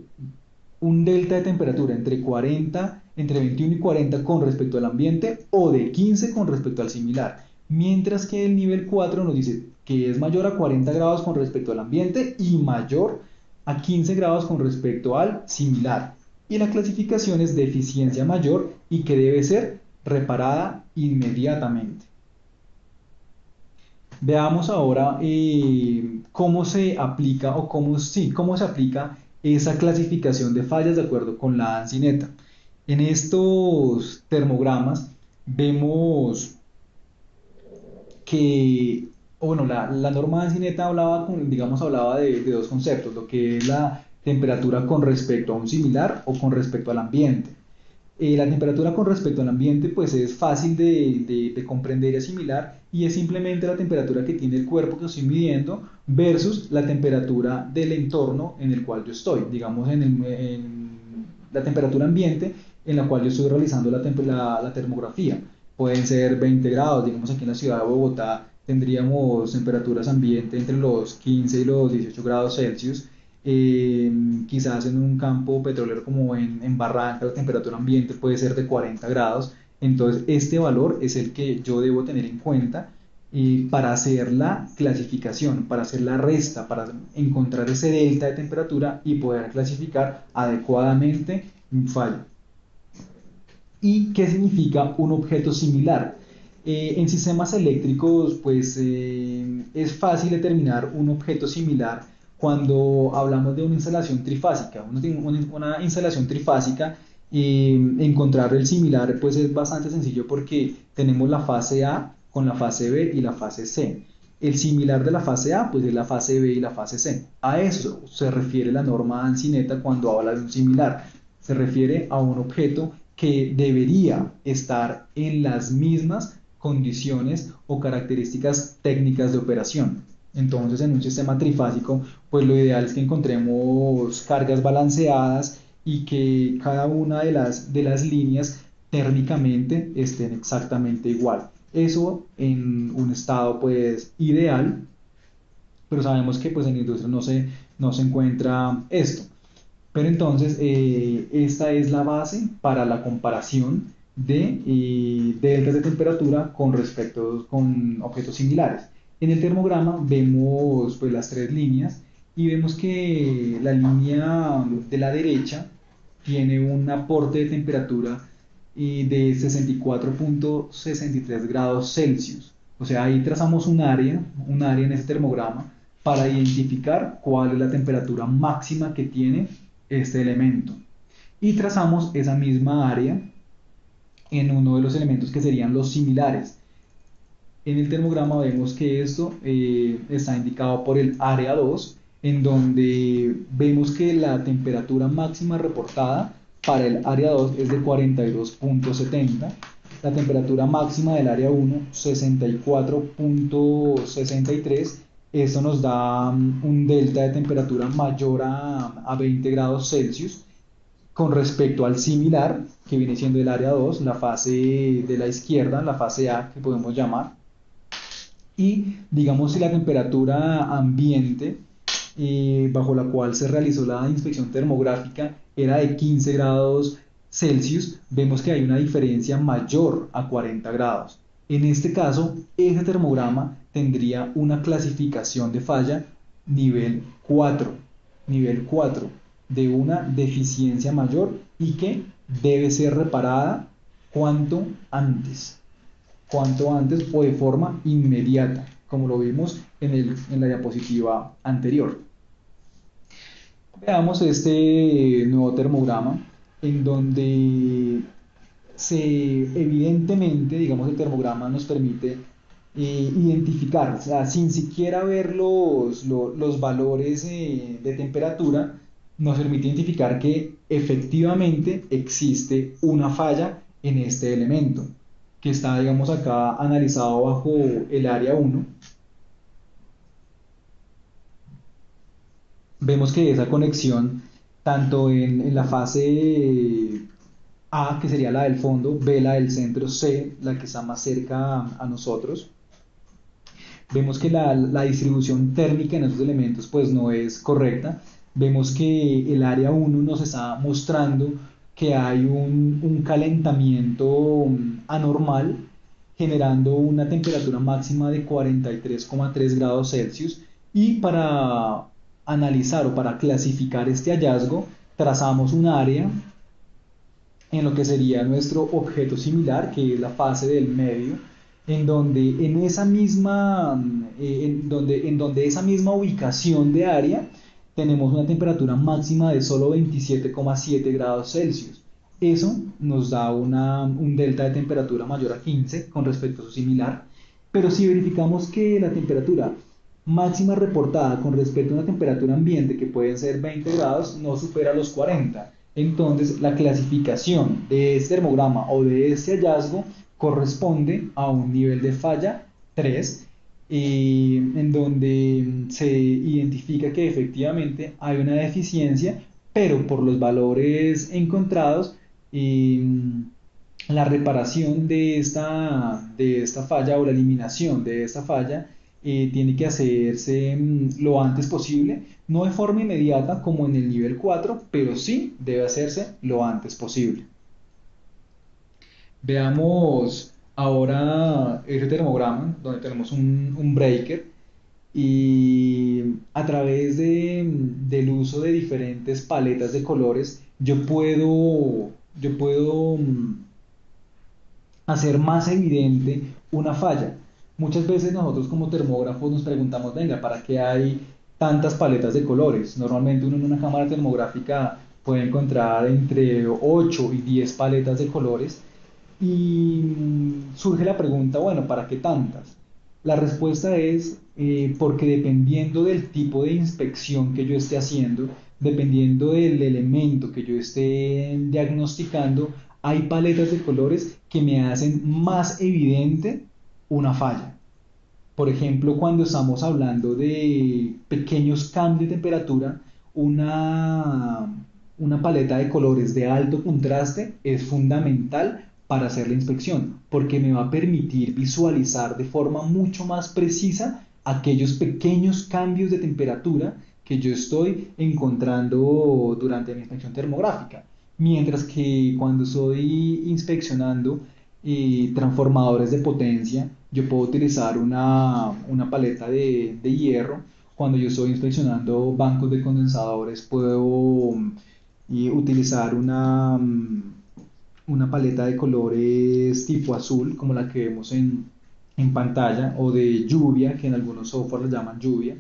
un delta de temperatura entre 21 y 40 con respecto al ambiente o de 15 con respecto al similar, mientras que el nivel 4 nos dice que es mayor a 40 grados con respecto al ambiente y mayor a 15 grados con respecto al similar. Y la clasificación es de eficiencia mayor y que debe ser reparada inmediatamente. Veamos ahora cómo se aplica o cómo se aplica esa clasificación de fallas de acuerdo con la ANSI-NETA. En estos termogramas vemos que, bueno, la norma ANSI-NETA hablaba de dos conceptos, lo que es la temperatura con respecto a un similar o con respecto al ambiente. La temperatura con respecto al ambiente pues es fácil de comprender y asimilar y es simplemente la temperatura que tiene el cuerpo que estoy midiendo versus la temperatura del entorno en el cual yo estoy, digamos en la temperatura ambiente en la cual yo estoy realizando la termografía. Pueden ser 20 grados, digamos aquí en la ciudad de Bogotá tendríamos temperaturas ambiente entre los 15 y los 18 grados Celsius. Quizás en un campo petrolero como en Barranca la temperatura ambiente puede ser de 40 grados, entonces este valor es el que yo debo tener en cuenta para hacer la clasificación, para hacer la resta, para encontrar ese delta de temperatura y poder clasificar adecuadamente un fallo. ¿Y qué significa un objeto similar? En sistemas eléctricos, pues es fácil determinar un objeto similar cuando hablamos de una instalación trifásica. Una instalación trifásica, encontrar el similar pues es bastante sencillo porque tenemos la fase A con la fase B y la fase C. El similar de la fase A pues es la fase B y la fase C. A eso se refiere la norma ANSI-NETA cuando habla de un similar. Se refiere a un objeto que debería estar en las mismas condiciones o características técnicas de operación. Entonces, en un sistema trifásico, pues lo ideal es que encontremos cargas balanceadas y que cada una de las líneas térmicamente estén exactamente igual. Eso en un estado pues ideal, pero sabemos que pues en la industria no se encuentra esto. Pero entonces, esta es la base para la comparación de deltas de temperatura con objetos similares. En el termograma vemos pues, las tres líneas y vemos que la línea de la derecha tiene un aporte de temperatura de 64,63 grados Celsius. O sea, ahí trazamos un área en ese termograma para identificar cuál es la temperatura máxima que tiene este elemento. Y trazamos esa misma área en uno de los elementos que serían los similares. En el termograma vemos que esto está indicado por el área 2, en donde vemos que la temperatura máxima reportada para el área 2 es de 42,70. La temperatura máxima del área 1, 64,63. Esto nos da un delta de temperatura mayor a 20 grados Celsius con respecto al similar, que viene siendo el área 2, la fase de la izquierda, la fase A, que podemos llamar. Y digamos si la temperatura ambiente bajo la cual se realizó la inspección termográfica era de 15 grados Celsius, vemos que hay una diferencia mayor a 40 grados. En este caso, ese termograma tendría una clasificación de falla nivel 4, de una deficiencia mayor y que debe ser reparada cuanto antes o de forma inmediata, como lo vimos en la diapositiva anterior. Veamos este nuevo termograma en donde evidentemente, digamos, el termograma nos permite identificar, o sea, sin siquiera ver los valores de temperatura, nos permite identificar que efectivamente existe una falla en este elemento, que está, digamos, acá analizado bajo el área 1. Vemos que esa conexión, tanto en la fase A, que sería la del fondo, B, la del centro, C, la que está más cerca a nosotros, vemos que la distribución térmica en esos elementos pues no es correcta. Vemos que el área 1 nos está mostrando que hay un calentamiento anormal, generando una temperatura máxima de 43,3 grados Celsius. Y para analizar o para clasificar este hallazgo, trazamos un área en lo que sería nuestro objeto similar, que es la fase del medio, en donde esa misma ubicación de área tenemos una temperatura máxima de solo 27,7 grados Celsius. Eso nos da un delta de temperatura mayor a 15 con respecto a su similar, pero si verificamos que la temperatura máxima reportada con respecto a una temperatura ambiente, que pueden ser 20 grados, no supera los 40, entonces la clasificación de este termograma o de este hallazgo corresponde a un nivel de falla 3, en donde se identifica que efectivamente hay una deficiencia, pero por los valores encontrados, la reparación de esta falla o la eliminación de esta falla tiene que hacerse lo antes posible, no de forma inmediata como en el nivel 4, pero sí debe hacerse lo antes posible. Veamos ahora este termograma donde tenemos un breaker y a través del uso de diferentes paletas de colores yo puedo hacer más evidente una falla. Muchas veces nosotros como termógrafos nos preguntamos, venga, ¿para qué hay tantas paletas de colores? Normalmente uno en una cámara termográfica puede encontrar entre 8 y 10 paletas de colores y surge la pregunta, bueno, ¿para qué tantas? La respuesta es porque dependiendo del tipo de inspección que yo esté haciendo, dependiendo del elemento que yo esté diagnosticando, hay paletas de colores que me hacen más evidente una falla. Por ejemplo, cuando estamos hablando de pequeños cambios de temperatura, una paleta de colores de alto contraste es fundamental para hacer la inspección, porque me va a permitir visualizar de forma mucho más precisa aquellos pequeños cambios de temperatura que yo estoy encontrando durante mi inspección termográfica. Mientras que cuando estoy inspeccionando transformadores de potencia, yo puedo utilizar una paleta de hierro. Cuando yo estoy inspeccionando bancos de condensadores, puedo y utilizar una paleta de colores tipo azul, como la que vemos en pantalla, o de lluvia, que en algunos software le llaman lluvia.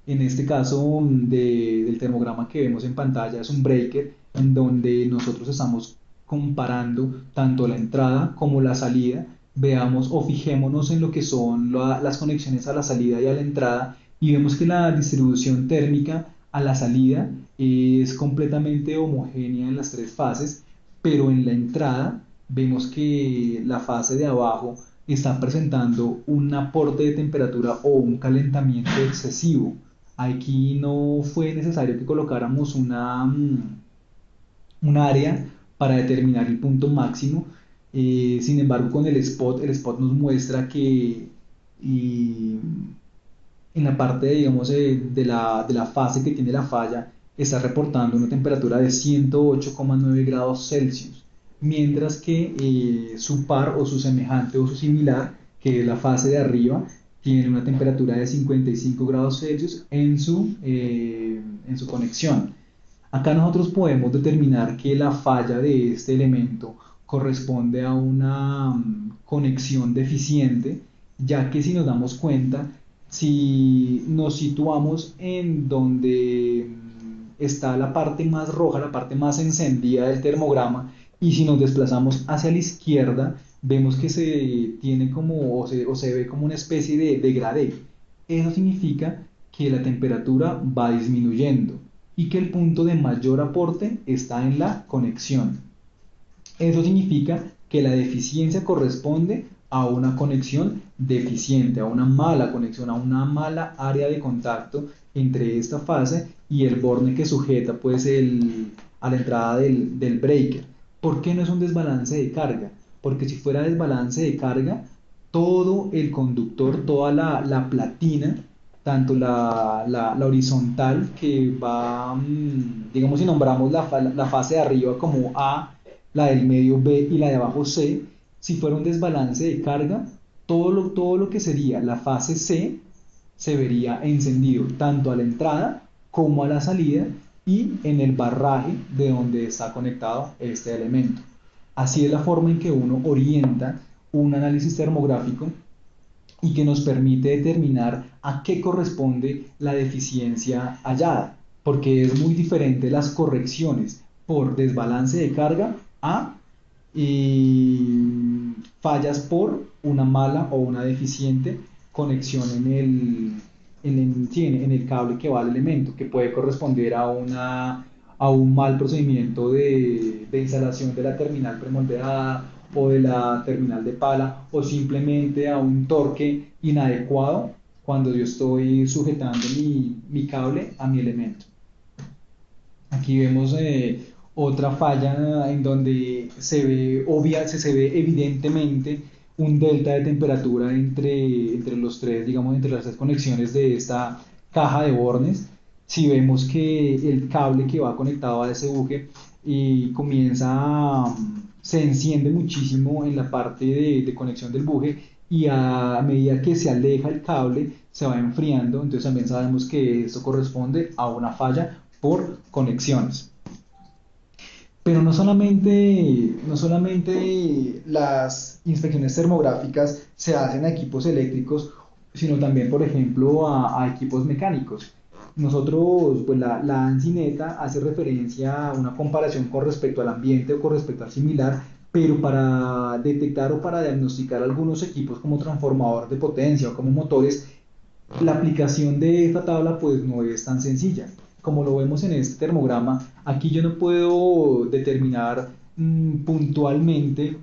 En este caso del termograma que vemos en pantalla es un breaker en donde nosotros estamos comparando tanto la entrada como la salida. Veamos o fijémonos en lo que son las conexiones a la salida y a la entrada y vemos que la distribución térmica a la salida es completamente homogénea en las tres fases, pero en la entrada vemos que la fase de abajo está presentando un aporte de temperatura o un calentamiento excesivo. Aquí no fue necesario que colocáramos un área para determinar el punto máximo. Sin embargo, con el spot nos muestra que y, en la parte, digamos, de la fase que tiene la falla, está reportando una temperatura de 108,9 grados Celsius, mientras que su par o su semejante o su similar, que es la fase de arriba, tiene una temperatura de 55 grados Celsius en su conexión. Acá nosotros podemos determinar que la falla de este elemento corresponde a una conexión deficiente, ya que si nos damos cuenta, si nos situamos en donde está la parte más roja, la parte más encendida del termograma, y si nos desplazamos hacia la izquierda, vemos que se tiene como o se ve como una especie de degradé. Eso significa que la temperatura va disminuyendo y que el punto de mayor aporte está en la conexión. Eso significa que la deficiencia corresponde a una conexión deficiente, a una mala conexión, a una mala área de contacto entre esta fase y el borne que sujeta pues a la entrada del breaker. ¿Por qué no es un desbalance de carga? Porque si fuera desbalance de carga, todo el conductor, toda la platina, tanto la horizontal que va, digamos si nombramos la fase de arriba como A, la del medio B y la de abajo C, si fuera un desbalance de carga, todo lo que sería la fase C se vería encendido tanto a la entrada como a la salida y en el barraje de donde está conectado este elemento. Así es la forma en que uno orienta un análisis termográfico y que nos permite determinar a qué corresponde la deficiencia hallada, porque es muy diferente las correcciones por desbalance de carga a fallas por una mala o una deficiente conexión en el cable que va al elemento, que puede corresponder a un mal procedimiento de instalación de la terminal premoldeada o de la terminal de pala, o simplemente a un torque inadecuado cuando yo estoy sujetando mi cable a mi elemento. Aquí vemos otra falla en donde se ve evidentemente un delta de temperatura entre los tres, digamos, entre las tres conexiones de esta caja de bornes. Si vemos que el cable que va conectado a ese buje y se enciende muchísimo en la parte de conexión del buje y a medida que se aleja el cable se va enfriando, entonces también sabemos que esto corresponde a una falla por conexiones. Pero no solamente las inspecciones termográficas se hacen a equipos eléctricos, sino también, por ejemplo, a equipos mecánicos. Nosotros, pues la ANSI-NETA hace referencia a una comparación con respecto al ambiente o con respecto al similar, pero para detectar o para diagnosticar algunos equipos como transformador de potencia o como motores, la aplicación de esta tabla pues no es tan sencilla. Como lo vemos en este termograma, aquí yo no puedo determinar puntualmente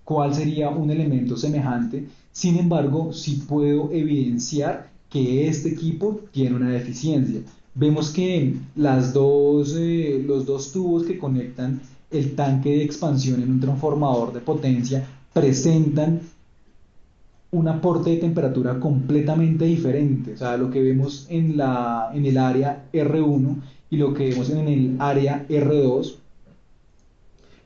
cuál sería un elemento semejante. Sin embargo, sí puedo evidenciar que este equipo tiene una deficiencia. Vemos que los dos tubos que conectan el tanque de expansión en un transformador de potencia presentan un aporte de temperatura completamente diferente. O sea, lo que vemos en el área R1 y lo que vemos en el área R2,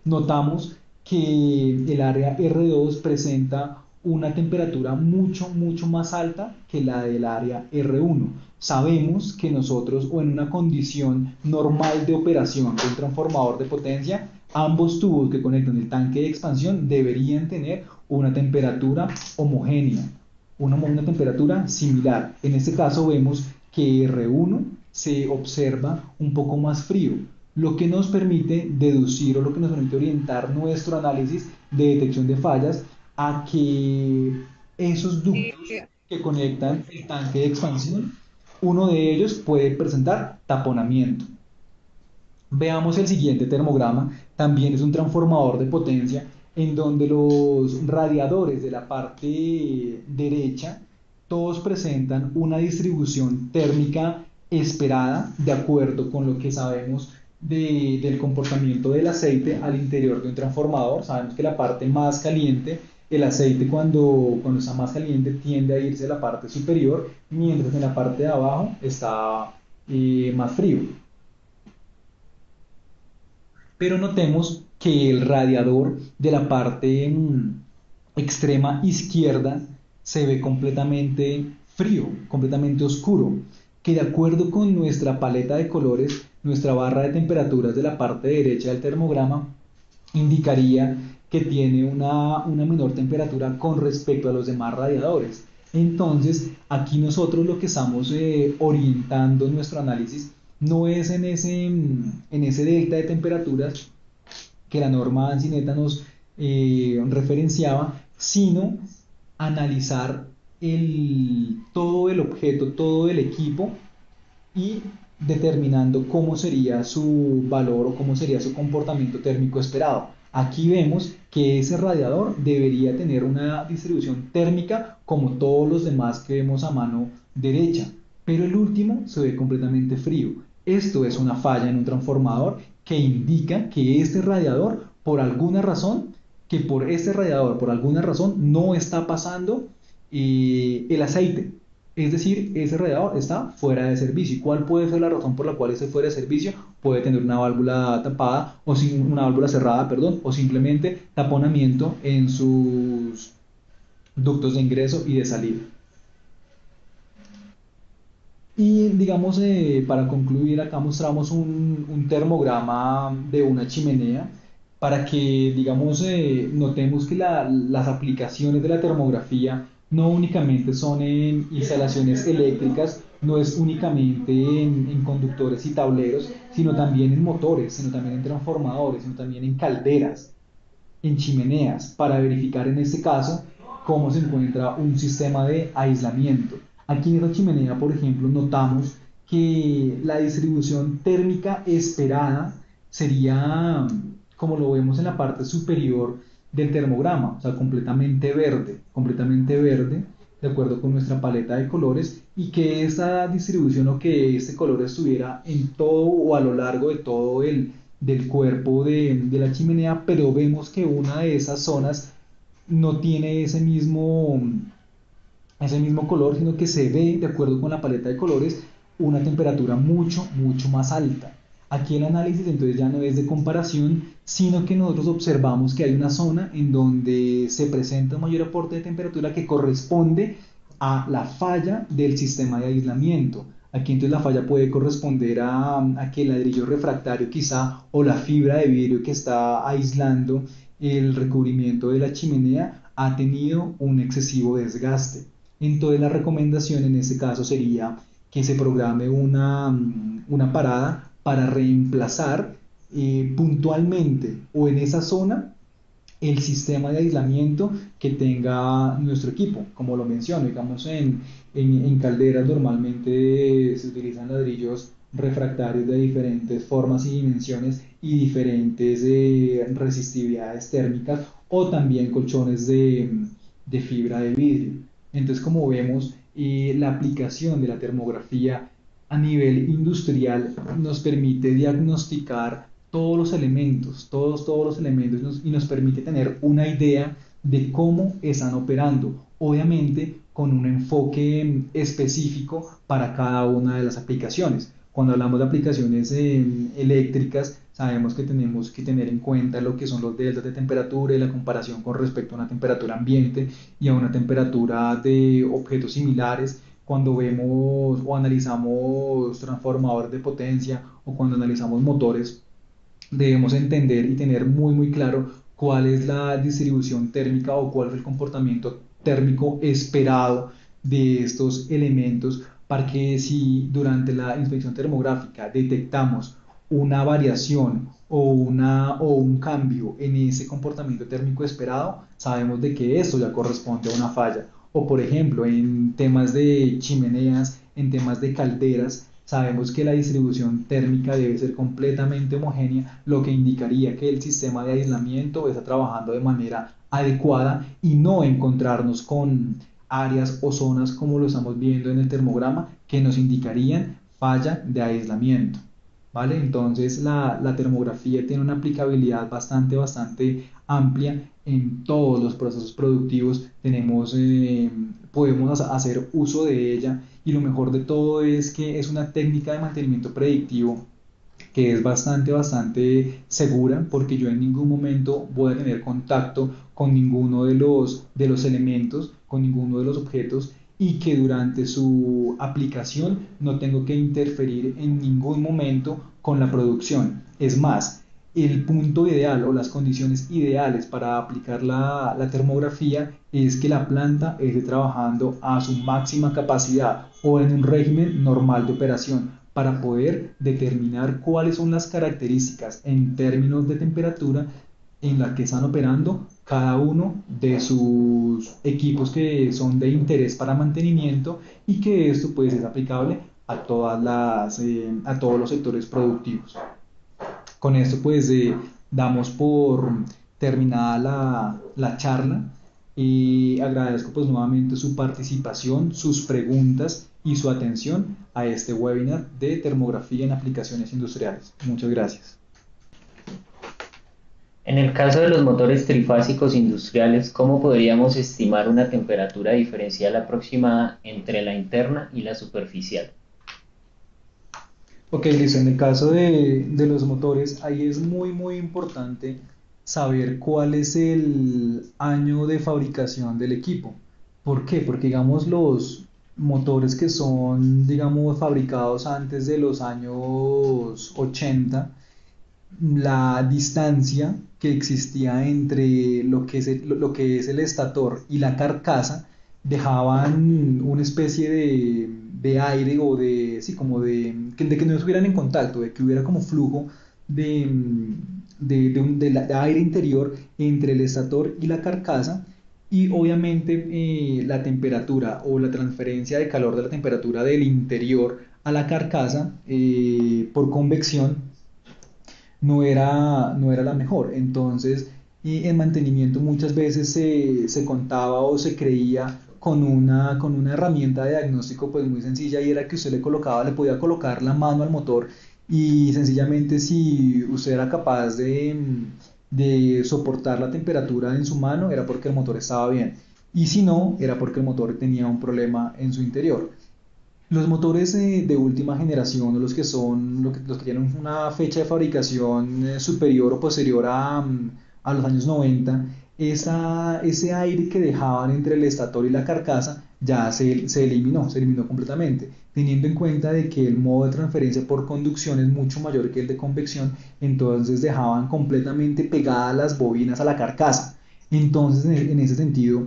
notamos que el área R2 presenta una temperatura mucho, mucho más alta que la del área R1. Sabemos que nosotros, o en una condición normal de operación de un transformador de potencia, ambos tubos que conectan el tanque de expansión deberían tener una temperatura homogénea, una temperatura similar. En este caso vemos que R1 se observa un poco más frío, lo que nos permite deducir o lo que nos permite orientar nuestro análisis de detección de fallas a que esos ductos que conectan el tanque de expansión, uno de ellos puede presentar taponamiento. Veamos el siguiente termograma, también es un transformador de potencia en donde los radiadores de la parte derecha todos presentan una distribución térmica esperada de acuerdo con lo que sabemos del comportamiento del aceite al interior de un transformador. Sabemos que la parte más caliente, el aceite cuando está más caliente tiende a irse a la parte superior, mientras que en la parte de abajo está más frío. Pero notemos que el radiador de la parte extrema izquierda se ve completamente frío, completamente oscuro, que de acuerdo con nuestra paleta de colores, nuestra barra de temperaturas de la parte derecha del termograma indicaría que tiene una menor temperatura con respecto a los demás radiadores. Entonces, aquí nosotros lo que estamos orientando nuestro análisis no es en ese delta de temperaturas que la norma ANSI nos referenciaba, sino analizar todo el objeto, todo el equipo y determinando cómo sería su valor o cómo sería su comportamiento térmico esperado. Aquí vemos que ese radiador debería tener una distribución térmica como todos los demás que vemos a mano derecha, pero el último se ve completamente frío. Esto es una falla en un transformador que indica que este radiador, por alguna razón, por alguna razón, no está pasando el aceite. Es decir, ese radiador está fuera de servicio. ¿Y cuál puede ser la razón por la cual esté fuera de servicio? Puede tener una válvula tapada o una válvula cerrada, perdón, o simplemente taponamiento en sus ductos de ingreso y de salida. Y digamos, para concluir, acá mostramos un termograma de una chimenea para que, digamos, notemos que las aplicaciones de la termografía no únicamente son en instalaciones eléctricas, no es únicamente en conductores y tableros, sino también en motores, sino también en transformadores, sino también en calderas, en chimeneas, para verificar en este caso cómo se encuentra un sistema de aislamiento. Aquí en esta chimenea, por ejemplo, notamos que la distribución térmica esperada sería, como lo vemos en la parte superior del termograma, o sea, completamente verde, de acuerdo con nuestra paleta de colores, y que esta distribución o que este color estuviera en todo o a lo largo de todo del cuerpo de la chimenea, pero vemos que una de esas zonas no tiene ese mismo color, sino que se ve, de acuerdo con la paleta de colores, una temperatura mucho, mucho más alta. Aquí el análisis entonces ya no es de comparación, sino que nosotros observamos que hay una zona en donde se presenta un mayor aporte de temperatura que corresponde a la falla del sistema de aislamiento. Aquí entonces la falla puede corresponder a que el ladrillo refractario quizá o la fibra de vidrio que está aislando el recubrimiento de la chimenea ha tenido un excesivo desgaste. Entonces la recomendación en este caso sería que se programe una parada para reemplazar puntualmente o en esa zona el sistema de aislamiento que tenga nuestro equipo. Como lo menciono, digamos en calderas normalmente se utilizan ladrillos refractarios de diferentes formas y dimensiones y diferentes resistividades térmicas o también colchones de fibra de vidrio. Entonces, como vemos, la aplicación de la termografía a nivel industrial nos permite diagnosticar todos los elementos, todos los elementos y nos permite tener una idea de cómo están operando, obviamente con un enfoque específico para cada una de las aplicaciones. Cuando hablamos de aplicaciones eléctricas, sabemos que tenemos que tener en cuenta lo que son los deltas de temperatura y la comparación con respecto a una temperatura ambiente y a una temperatura de objetos similares. Cuando vemos o analizamos transformadores de potencia o cuando analizamos motores, debemos entender y tener muy claro cuál es la distribución térmica o cuál es el comportamiento térmico esperado de estos elementos para que si durante la inspección termográfica detectamos una variación o un cambio en ese comportamiento térmico esperado, sabemos de que esto ya corresponde a una falla. O por ejemplo, en temas de chimeneas, en temas de calderas, sabemos que la distribución térmica debe ser completamente homogénea, lo que indicaría que el sistema de aislamiento está trabajando de manera adecuada y no encontrarnos con áreas o zonas como lo estamos viendo en el termograma que nos indicarían falla de aislamiento. ¿Vale? Entonces la termografía tiene una aplicabilidad bastante amplia en todos los procesos productivos. Podemos hacer uso de ella y lo mejor de todo es que es una técnica de mantenimiento predictivo que es bastante segura porque yo en ningún momento voy a tener contacto con ninguno de los elementos, con ninguno de los objetos y que durante su aplicación no tengo que interferir en ningún momento con la producción. Es más, el punto ideal o las condiciones ideales para aplicar la termografía es que la planta esté trabajando a su máxima capacidad o en un régimen normal de operación para poder determinar cuáles son las características en términos de temperatura en la que están operando cada uno de sus equipos que son de interés para mantenimiento y que esto pues es aplicable a a todos los sectores productivos. Con esto pues damos por terminada la charla y agradezco pues nuevamente su participación, sus preguntas y su atención a este webinar de termografía en aplicaciones industriales. Muchas gracias. En el caso de los motores trifásicos industriales, ¿cómo podríamos estimar una temperatura diferencial aproximada entre la interna y la superficial? Ok, listo. En el caso de los motores, ahí es muy importante saber cuál es el año de fabricación del equipo. ¿Por qué? Porque digamos los motores que son, digamos, fabricados antes de los años 80, la distancia que existía entre lo que es el estator y la carcasa dejaban una especie de aire o de, sí, como de que no estuvieran en contacto, de que hubiera como flujo de, de aire interior entre el estator y la carcasa y obviamente la temperatura o la transferencia de calor de la temperatura del interior a la carcasa por convección no era la mejor. Entonces, y en mantenimiento muchas veces se contaba o se creía con una herramienta de diagnóstico pues muy sencilla y era que usted le podía colocar la mano al motor y sencillamente si usted era capaz de soportar la temperatura en su mano era porque el motor estaba bien y si no era porque el motor tenía un problema en su interior. Los motores de última generación, o los que son, los que tienen una fecha de fabricación superior o posterior a los años 90, ese aire que dejaban entre el estator y la carcasa ya se eliminó completamente, teniendo en cuenta de que el modo de transferencia por conducción es mucho mayor que el de convección, entonces dejaban completamente pegadas las bobinas a la carcasa. Entonces, en ese sentido,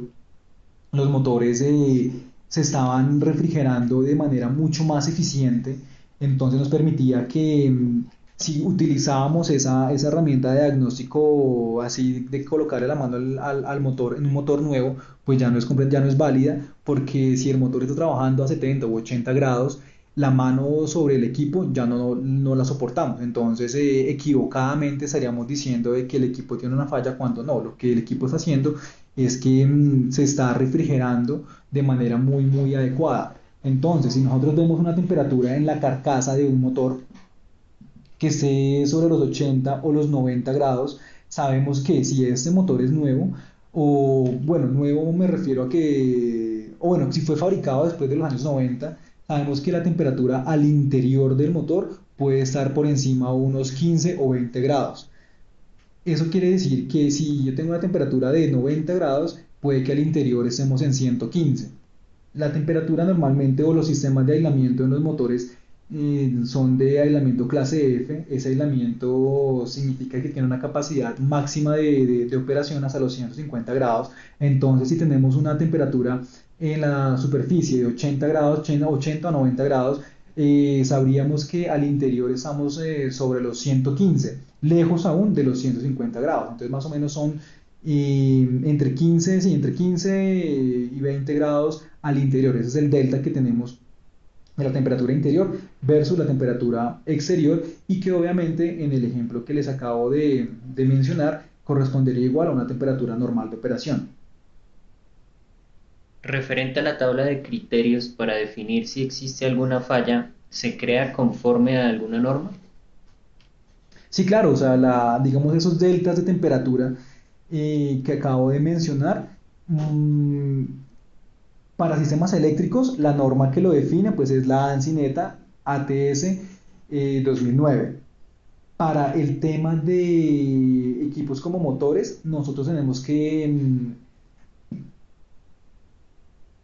los motores se estaban refrigerando de manera mucho más eficiente, entonces nos permitía que si utilizábamos esa herramienta de diagnóstico así de colocarle la mano al motor en un motor nuevo, pues ya no es válida, porque si el motor está trabajando a 70 u 80 grados, la mano sobre el equipo ya no la soportamos. Entonces, equivocadamente estaríamos diciendo de que el equipo tiene una falla cuando no. Lo que el equipo está haciendo es que se está refrigerando de manera muy adecuada. Entonces, si nosotros vemos una temperatura en la carcasa de un motor que esté sobre los 80 o los 90 grados, sabemos que si este motor es nuevo, o bueno, nuevo me refiero a que, o bueno, si fue fabricado después de los años 90, sabemos que la temperatura al interior del motor puede estar por encima de unos 15 o 20 grados. Eso quiere decir que si yo tengo una temperatura de 90 grados, puede que al interior estemos en 115. La temperatura normalmente o los sistemas de aislamiento en los motores son de aislamiento clase F. Ese aislamiento significa que tiene una capacidad máxima de operación hasta los 150 grados. Entonces, si tenemos una temperatura en la superficie de 80 grados, 80 a 90 grados, sabríamos que al interior estamos sobre los 115, lejos aún de los 150 grados. Entonces, más o menos son entre 15, sí, entre 15 y 20 grados al interior. Ese es el delta que tenemos de la temperatura interior versus la temperatura exterior, y que obviamente en el ejemplo que les acabo de mencionar correspondería igual a una temperatura normal de operación. Referente a la tabla de criterios para definir si existe alguna falla, ¿se crea conforme a alguna norma? Sí, claro, o sea, digamos esos deltas de temperatura que acabo de mencionar, para sistemas eléctricos, la norma que lo define pues, es la ANSI NETA ATS 2009. Para el tema de equipos como motores, nosotros tenemos que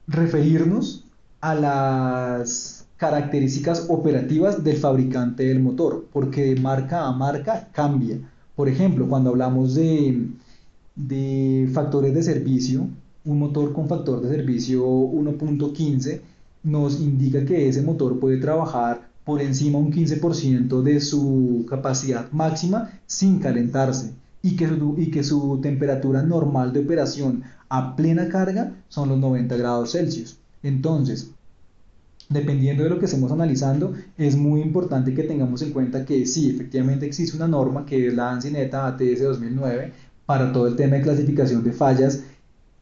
referirnos a las características operativas del fabricante del motor, porque de marca a marca cambia. Por ejemplo, cuando hablamos de factores de servicio, un motor con factor de servicio 1.15 nos indica que ese motor puede trabajar por encima un 15% de su capacidad máxima sin calentarse, y que su temperatura normal de operación a plena carga son los 90 grados Celsius. Entonces, dependiendo de lo que estemos analizando, es muy importante que tengamos en cuenta que sí, efectivamente existe una norma que es la ANSI NETA ATS 2009 para todo el tema de clasificación de fallas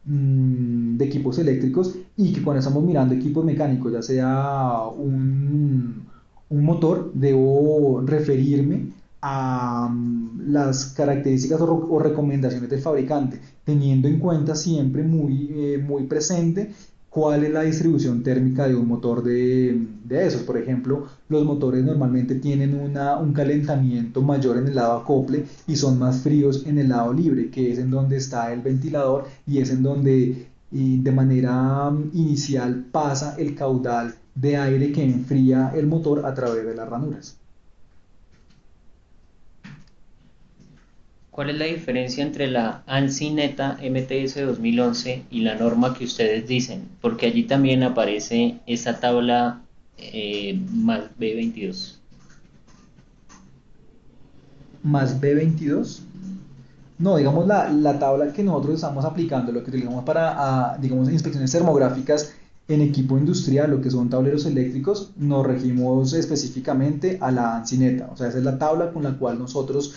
de equipos eléctricos, y que cuando estamos mirando equipos mecánicos, ya sea un motor, debo referirme a las características o recomendaciones del fabricante, teniendo en cuenta siempre muy presente cuál es la distribución térmica de un motor de esos. Por ejemplo, los motores normalmente tienen un calentamiento mayor en el lado acople y son más fríos en el lado libre, que es en donde está el ventilador y es en donde de manera inicial pasa el caudal de aire que enfría el motor a través de las ranuras. ¿Cuál es la diferencia entre la ANSI NETA MTS 2011 y la norma que ustedes dicen? Porque allí también aparece esa tabla más B22. Más B22. No, digamos la tabla que nosotros estamos aplicando, lo que utilizamos para, digamos, inspecciones termográficas en equipo industrial, lo que son tableros eléctricos, nos regimos específicamente a la ANSI NETA. O sea, esa es la tabla con la cual nosotros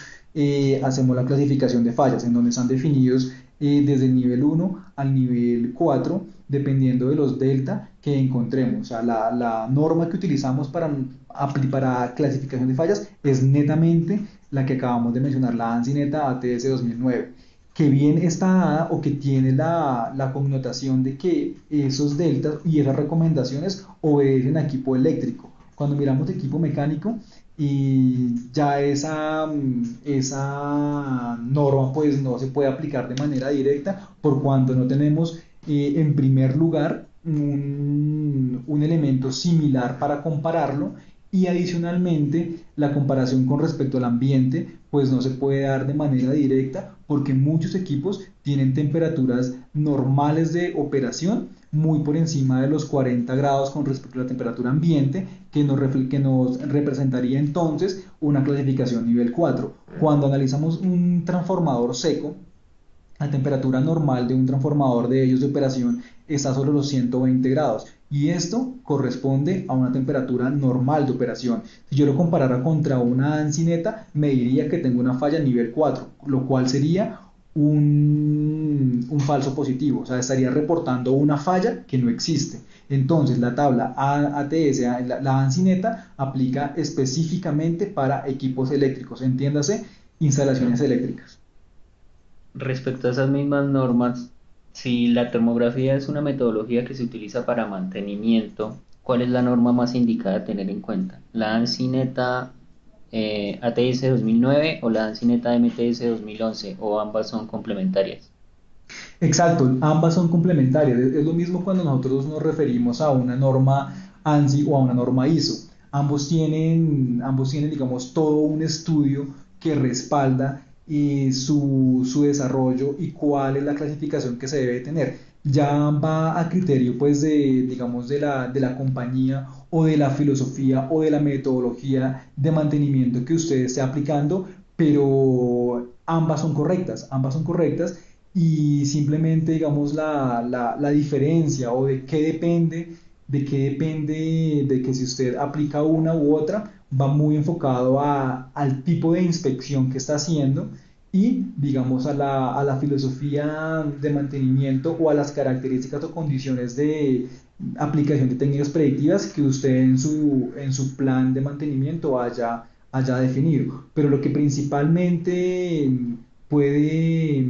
hacemos la clasificación de fallas, en donde están definidos desde el nivel 1 al nivel 4, dependiendo de los delta que encontremos. O sea, la norma que utilizamos para clasificación de fallas es netamente la que acabamos de mencionar, la ANSI NETA ATS 2009, que bien está dada o que tiene la connotación de que esos deltas y esas recomendaciones obedecen a equipo eléctrico. Cuando miramos equipo mecánico, y ya esa norma pues no se puede aplicar de manera directa, por cuanto no tenemos en primer lugar un elemento similar para compararlo, y adicionalmente la comparación con respecto al ambiente pues no se puede dar de manera directa, porque muchos equipos tienen temperaturas normales de operación muy por encima de los 40 grados con respecto a la temperatura ambiente, que nos representaría entonces una clasificación nivel 4. Cuando analizamos un transformador seco, la temperatura normal de un transformador de ellos de operación está sobre los 120 grados, y esto corresponde a una temperatura normal de operación. Si yo lo comparara contra una ANSI NETA, me diría que tengo una falla nivel 4, lo cual sería un falso positivo, o sea, estaría reportando una falla que no existe. Entonces, la tabla ATS, la ANSI NETA, aplica específicamente para equipos eléctricos, entiéndase, instalaciones eléctricas. Respecto a esas mismas normas, si la termografía es una metodología que se utiliza para mantenimiento, ¿cuál es la norma más indicada a tener en cuenta? ¿La ANSI NETA ATS 2009 o la Ancineta MTS 2011 o ambas son complementarias? Exacto, ambas son complementarias. Es lo mismo cuando nosotros nos referimos a una norma ANSI o a una norma ISO. Ambos tienen, digamos, todo un estudio que respalda su desarrollo y cuál es la clasificación que se debe tener. Ya va a criterio, pues, digamos, de la compañía o de la filosofía o de la metodología de mantenimiento que usted esté aplicando, pero ambas son correctas y simplemente, digamos, la diferencia o de que si usted aplica una u otra, va muy enfocado al tipo de inspección que está haciendo y, digamos, a la filosofía de mantenimiento o a las características o condiciones de aplicación de técnicas predictivas que usted en su plan de mantenimiento haya definido. Pero lo que principalmente puede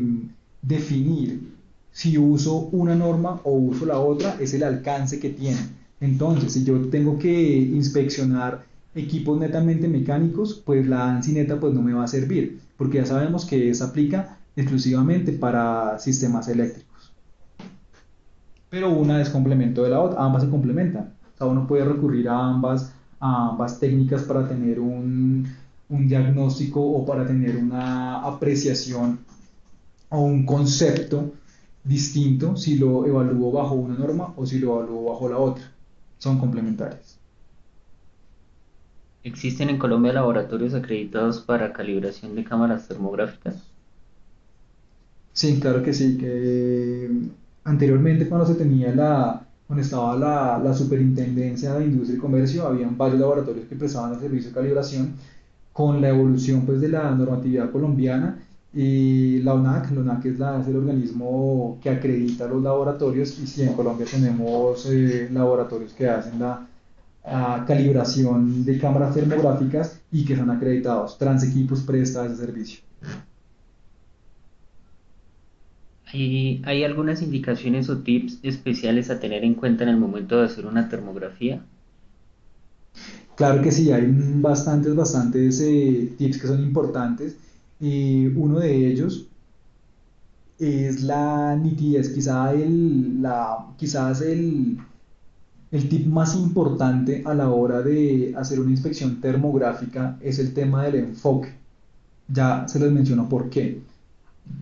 definir si uso una norma o uso la otra es el alcance que tiene. Entonces, si yo tengo que inspeccionar equipos netamente mecánicos, pues la ANSI neta pues no me va a servir, porque ya sabemos que se aplica exclusivamente para sistemas eléctricos. Pero una es complemento de la otra, ambas se complementan. O sea, uno puede recurrir a ambas técnicas para tener un diagnóstico o para tener una apreciación o un concepto distinto si lo evalúo bajo una norma o si lo evalúo bajo la otra. Son complementarias. ¿Existen en Colombia laboratorios acreditados para calibración de cámaras termográficas? Sí, claro que sí, que anteriormente cuando estaba la Superintendencia de Industria y Comercio, habían varios laboratorios que prestaban el servicio de calibración. Con la evolución pues de la normatividad colombiana y la ONAC es el organismo que acredita los laboratorios y sí, en Colombia tenemos laboratorios que hacen la calibración de cámaras termográficas y que son acreditados. Transequipos presta ese servicio. ¿Hay algunas indicaciones o tips especiales a tener en cuenta en el momento de hacer una termografía? Claro que sí, hay bastantes tips que son importantes. Uno de ellos es la nitidez, quizás el tip más importante a la hora de hacer una inspección termográfica es el tema del enfoque. Ya se les menciono por qué.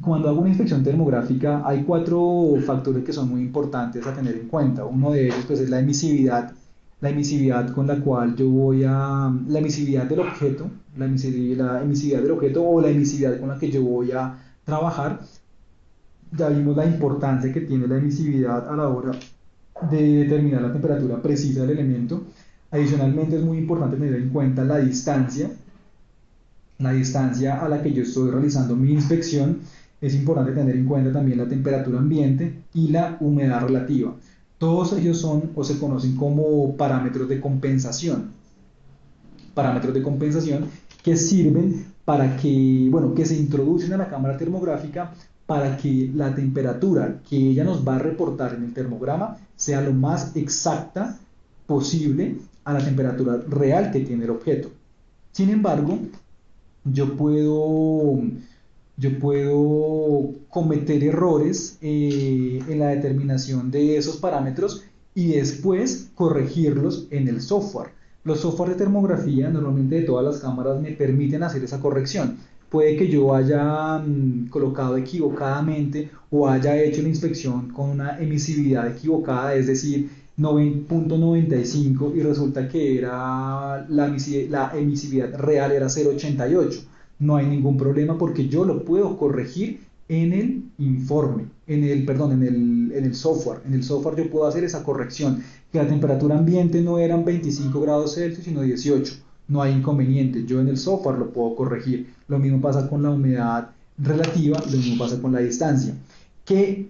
Cuando hago una inspección termográfica hay cuatro factores que son muy importantes a tener en cuenta. Uno de ellos pues, es la emisividad con la cual la emisividad del objeto, la emisividad del objeto o la emisividad con la que yo voy a trabajar. Ya vimos la importancia que tiene la emisividad a la hora de determinar la temperatura precisa del elemento. Adicionalmente es muy importante tener en cuenta la distancia a la que yo estoy realizando mi inspección. Es importante tener en cuenta también la temperatura ambiente y la humedad relativa. Todos ellos son o se conocen como parámetros de compensación que sirven para que, bueno, que se introducen a la cámara termográfica para que la temperatura que ella nos va a reportar en el termograma sea lo más exacta posible a la temperatura real que tiene el objeto. Sin embargo, yo puedo, yo puedo cometer errores en la determinación de esos parámetros y después corregirlos en el software. Los software de termografía, normalmente de todas las cámaras, me permiten hacer esa corrección. Puede que yo haya colocado equivocadamente o haya hecho la inspección con una emisividad equivocada, es decir, 9.95 y resulta que la emisividad real era 0.88. No hay ningún problema porque yo lo puedo corregir en el informe, en el software. En el software yo puedo hacer esa corrección, que la temperatura ambiente no eran 25 grados Celsius, sino 18. No hay inconveniente, yo en el software lo puedo corregir. Lo mismo pasa con la humedad relativa, lo mismo pasa con la distancia. ¿Qué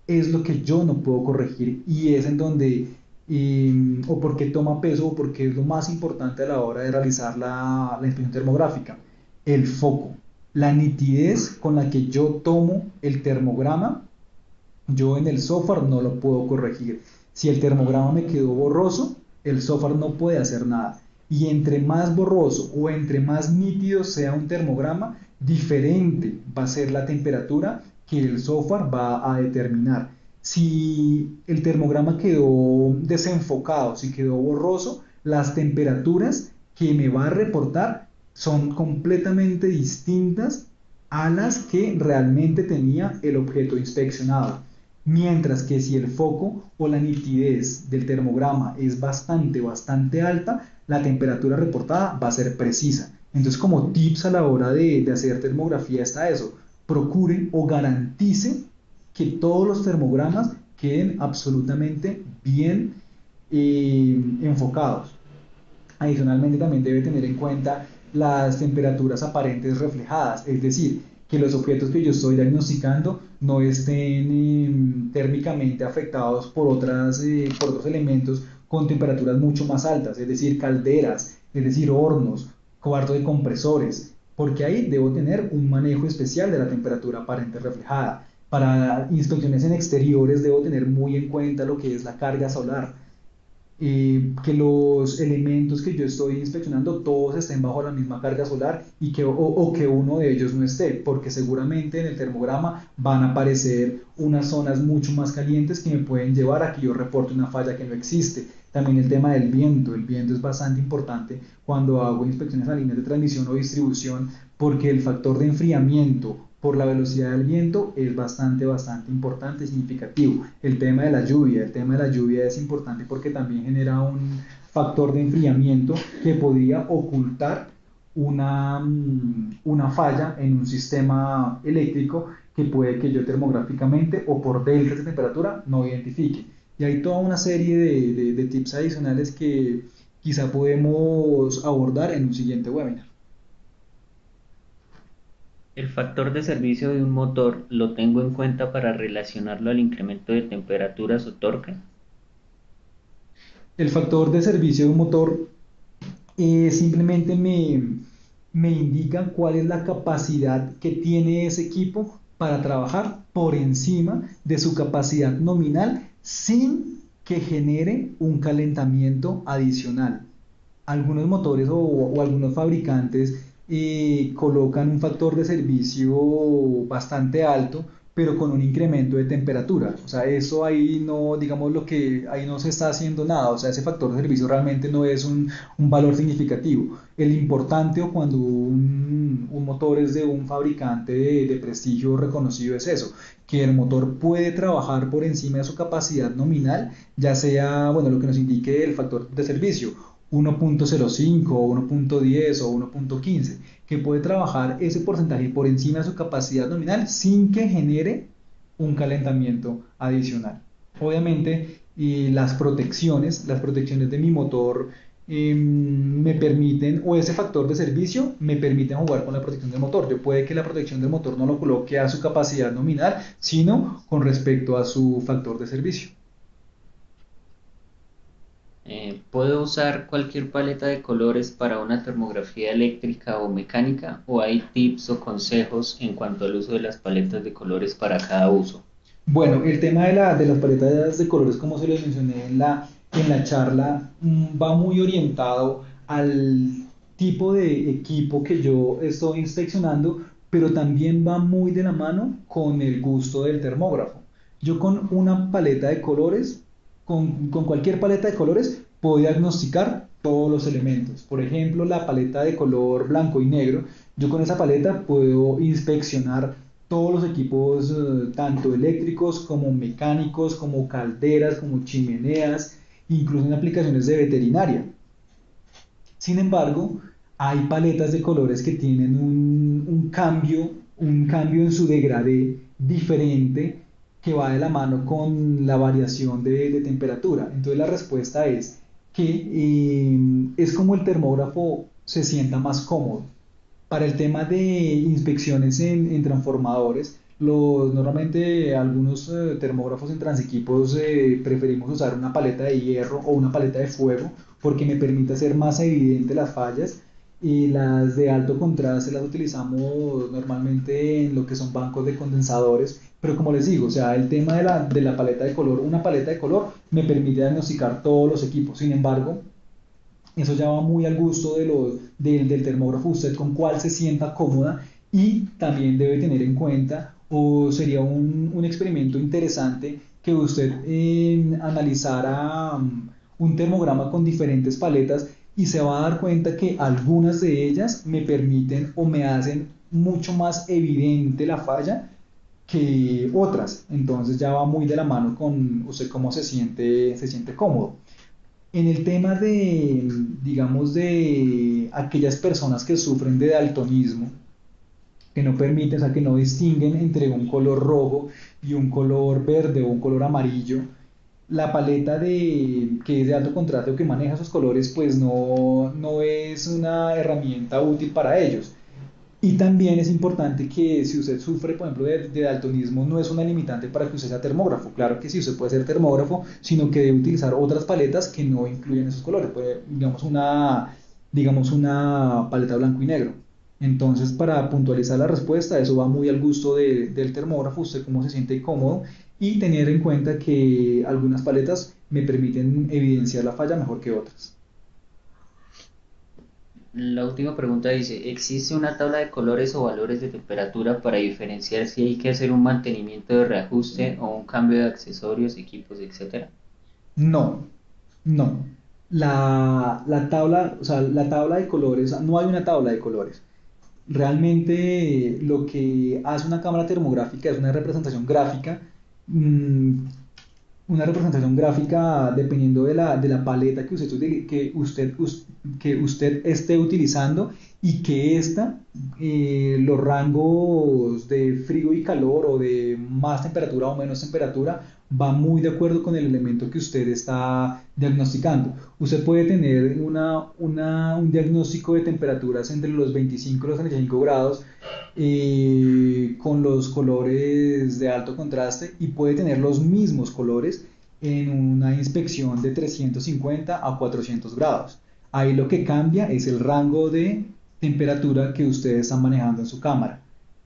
es lo que yo no puedo corregir? Y es en donde, o porque toma peso, o porque es lo más importante a la hora de realizar la inspección termográfica, el foco, la nitidez con la que yo tomo el termograma. Yo en el software no lo puedo corregir. Si el termograma me quedó borroso, el software no puede hacer nada. Y entre más borroso o entre más nítido sea un termograma, diferente va a ser la temperatura que el software va a determinar. Si el termograma quedó desenfocado, si quedó borroso, las temperaturas que me va a reportar son completamente distintas a las que realmente tenía el objeto inspeccionado. Mientras que si el foco o la nitidez del termograma es bastante alta, la temperatura reportada va a ser precisa. Entonces, como tips a la hora de hacer termografía está eso: procure o garantice que todos los termogramas queden absolutamente bien enfocados. Adicionalmente, también debe tener en cuenta las temperaturas aparentes reflejadas, es decir, que los objetos que yo estoy diagnosticando no estén térmicamente afectados por otros elementos con temperaturas mucho más altas, es decir, calderas, es decir, hornos, cuartos de compresores, porque ahí debo tener un manejo especial de la temperatura aparente reflejada. Para inspecciones en exteriores debo tener muy en cuenta lo que es la carga solar, que los elementos que yo estoy inspeccionando todos estén bajo la misma carga solar y o que uno de ellos no esté, porque seguramente en el termograma van a aparecer unas zonas mucho más calientes que me pueden llevar a que yo reporte una falla que no existe. También el tema del viento. El viento es bastante importante cuando hago inspecciones a líneas de transmisión o distribución, porque el factor de enfriamiento por la velocidad del viento es bastante importante y significativo. El tema de la lluvia es importante porque también genera un factor de enfriamiento que podría ocultar una falla en un sistema eléctrico que puede que yo termográficamente o por deltas de temperatura no identifique. Y hay toda una serie de tips adicionales que quizá podemos abordar en un siguiente webinar. El factor de servicio de un motor lo tengo en cuenta para relacionarlo al incremento de temperaturas o torque. El factor de servicio de un motor simplemente me indica cuál es la capacidad que tiene ese equipo para trabajar por encima de su capacidad nominal sin que genere un calentamiento adicional. Algunos motores o algunos fabricantes colocan un factor de servicio bastante alto, pero con un incremento de temperatura. O sea, eso ahí no, digamos lo que ahí no se está haciendo nada. O sea, ese factor de servicio realmente no es un valor significativo. El importante o cuando un motor es de un fabricante de prestigio reconocido es eso, que el motor puede trabajar por encima de su capacidad nominal, ya sea, bueno, lo que nos indique el factor de servicio, 1.05 o 1.10 o 1.15, que puede trabajar ese porcentaje por encima de su capacidad nominal sin que genere un calentamiento adicional. Obviamente, las protecciones de mi motor me permiten, o ese factor de servicio me permiten jugar con la protección del motor. Yo puede que la protección del motor no lo coloque a su capacidad nominal, sino con respecto a su factor de servicio. ¿Puedo usar cualquier paleta de colores para una termografía eléctrica o mecánica? ¿O hay tips o consejos en cuanto al uso de las paletas de colores para cada uso? Bueno, el tema de las paletas de colores, como se les mencioné en la charla, va muy orientado al tipo de equipo que yo estoy inspeccionando, pero también va muy de la mano con el gusto del termógrafo. Yo con una paleta de colores, con cualquier paleta de colores, puedo diagnosticar todos los elementos. Por ejemplo, la paleta de color blanco y negro, yo con esa paleta puedo inspeccionar todos los equipos, tanto eléctricos como mecánicos, como calderas, como chimeneas, incluso en aplicaciones de veterinaria. Sin embargo, hay paletas de colores que tienen un cambio en su degradé diferente que va de la mano con la variación de temperatura. Entonces la respuesta es que es como el termógrafo se sienta más cómodo. Para el tema de inspecciones en transformadores, normalmente algunos termógrafos en transequipos preferimos usar una paleta de hierro o una paleta de fuego porque me permite hacer más evidente las fallas, y las de alto contraste las utilizamos normalmente en lo que son bancos de condensadores. Pero como les digo, o sea, el tema de la paleta de color, una paleta de color me permite diagnosticar todos los equipos. Sin embargo, Eso ya va muy al gusto del termógrafo, usted con cuál se sienta cómoda, y también debe tener en cuenta, o sería un experimento interesante, que usted analizara un termograma con diferentes paletas, y se va a dar cuenta que algunas de ellas me permiten o me hacen mucho más evidente la falla que otras. Entonces ya va muy de la mano con usted cómo se siente cómodo. En el tema de, digamos, de aquellas personas que sufren de daltonismo, que no permiten, o sea, que no distinguen entre un color rojo y un color verde o un color amarillo, la paleta que es de alto contraste o que maneja esos colores, pues no es una herramienta útil para ellos. Y también es importante que si usted sufre, por ejemplo, de daltonismo, no es una limitante para que usted sea termógrafo. Claro que sí, usted puede ser termógrafo, sino que debe utilizar otras paletas que no incluyen esos colores. Digamos una paleta blanco y negro. Entonces, para puntualizar la respuesta, eso va muy al gusto del termógrafo, usted cómo se siente cómodo, y tener en cuenta que algunas paletas me permiten evidenciar la falla mejor que otras. La última pregunta dice, ¿existe una tabla de colores o valores de temperatura para diferenciar si hay que hacer un mantenimiento de reajuste o un cambio de accesorios, equipos, etcétera? No, no. La tabla, o sea, la tabla de colores, no hay una tabla de colores. Realmente lo que hace una cámara termográfica es mm, una representación gráfica dependiendo de la paleta que usted esté utilizando, y que los rangos de frío y calor, o de más temperatura o menos temperatura, va muy de acuerdo con el elemento que usted está diagnosticando. Usted puede tener un diagnóstico de temperaturas entre los 25 y los 35 grados, con los colores de alto contraste, y puede tener los mismos colores en una inspección de 350 a 400 grados. Ahí lo que cambia es el rango de temperatura que ustedes están manejando en su cámara.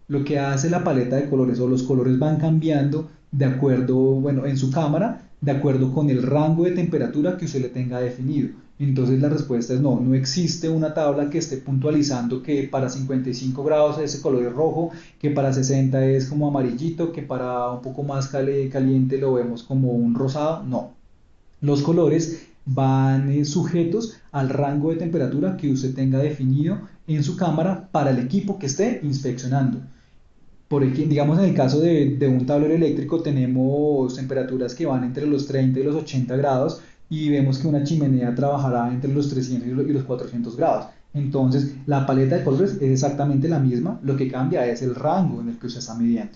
Lo que hace la paleta de colores, o los colores van cambiando de acuerdo, bueno, en su cámara, de acuerdo con el rango de temperatura que usted le tenga definido. Entonces la respuesta es no, no existe una tabla que esté puntualizando que para 55 grados ese color es rojo, que para 60 es como amarillito, que para un poco más caliente lo vemos como un rosado. No, los colores van sujetos al rango de temperatura que usted tenga definido en su cámara para el equipo que esté inspeccionando. Digamos, en el caso de un tablero eléctrico, tenemos temperaturas que van entre los 30 y los 80 grados, y vemos que una chimenea trabajará entre los 300 y los 400 grados. Entonces, la paleta de colores es exactamente la misma, lo que cambia es el rango en el que usted está midiendo.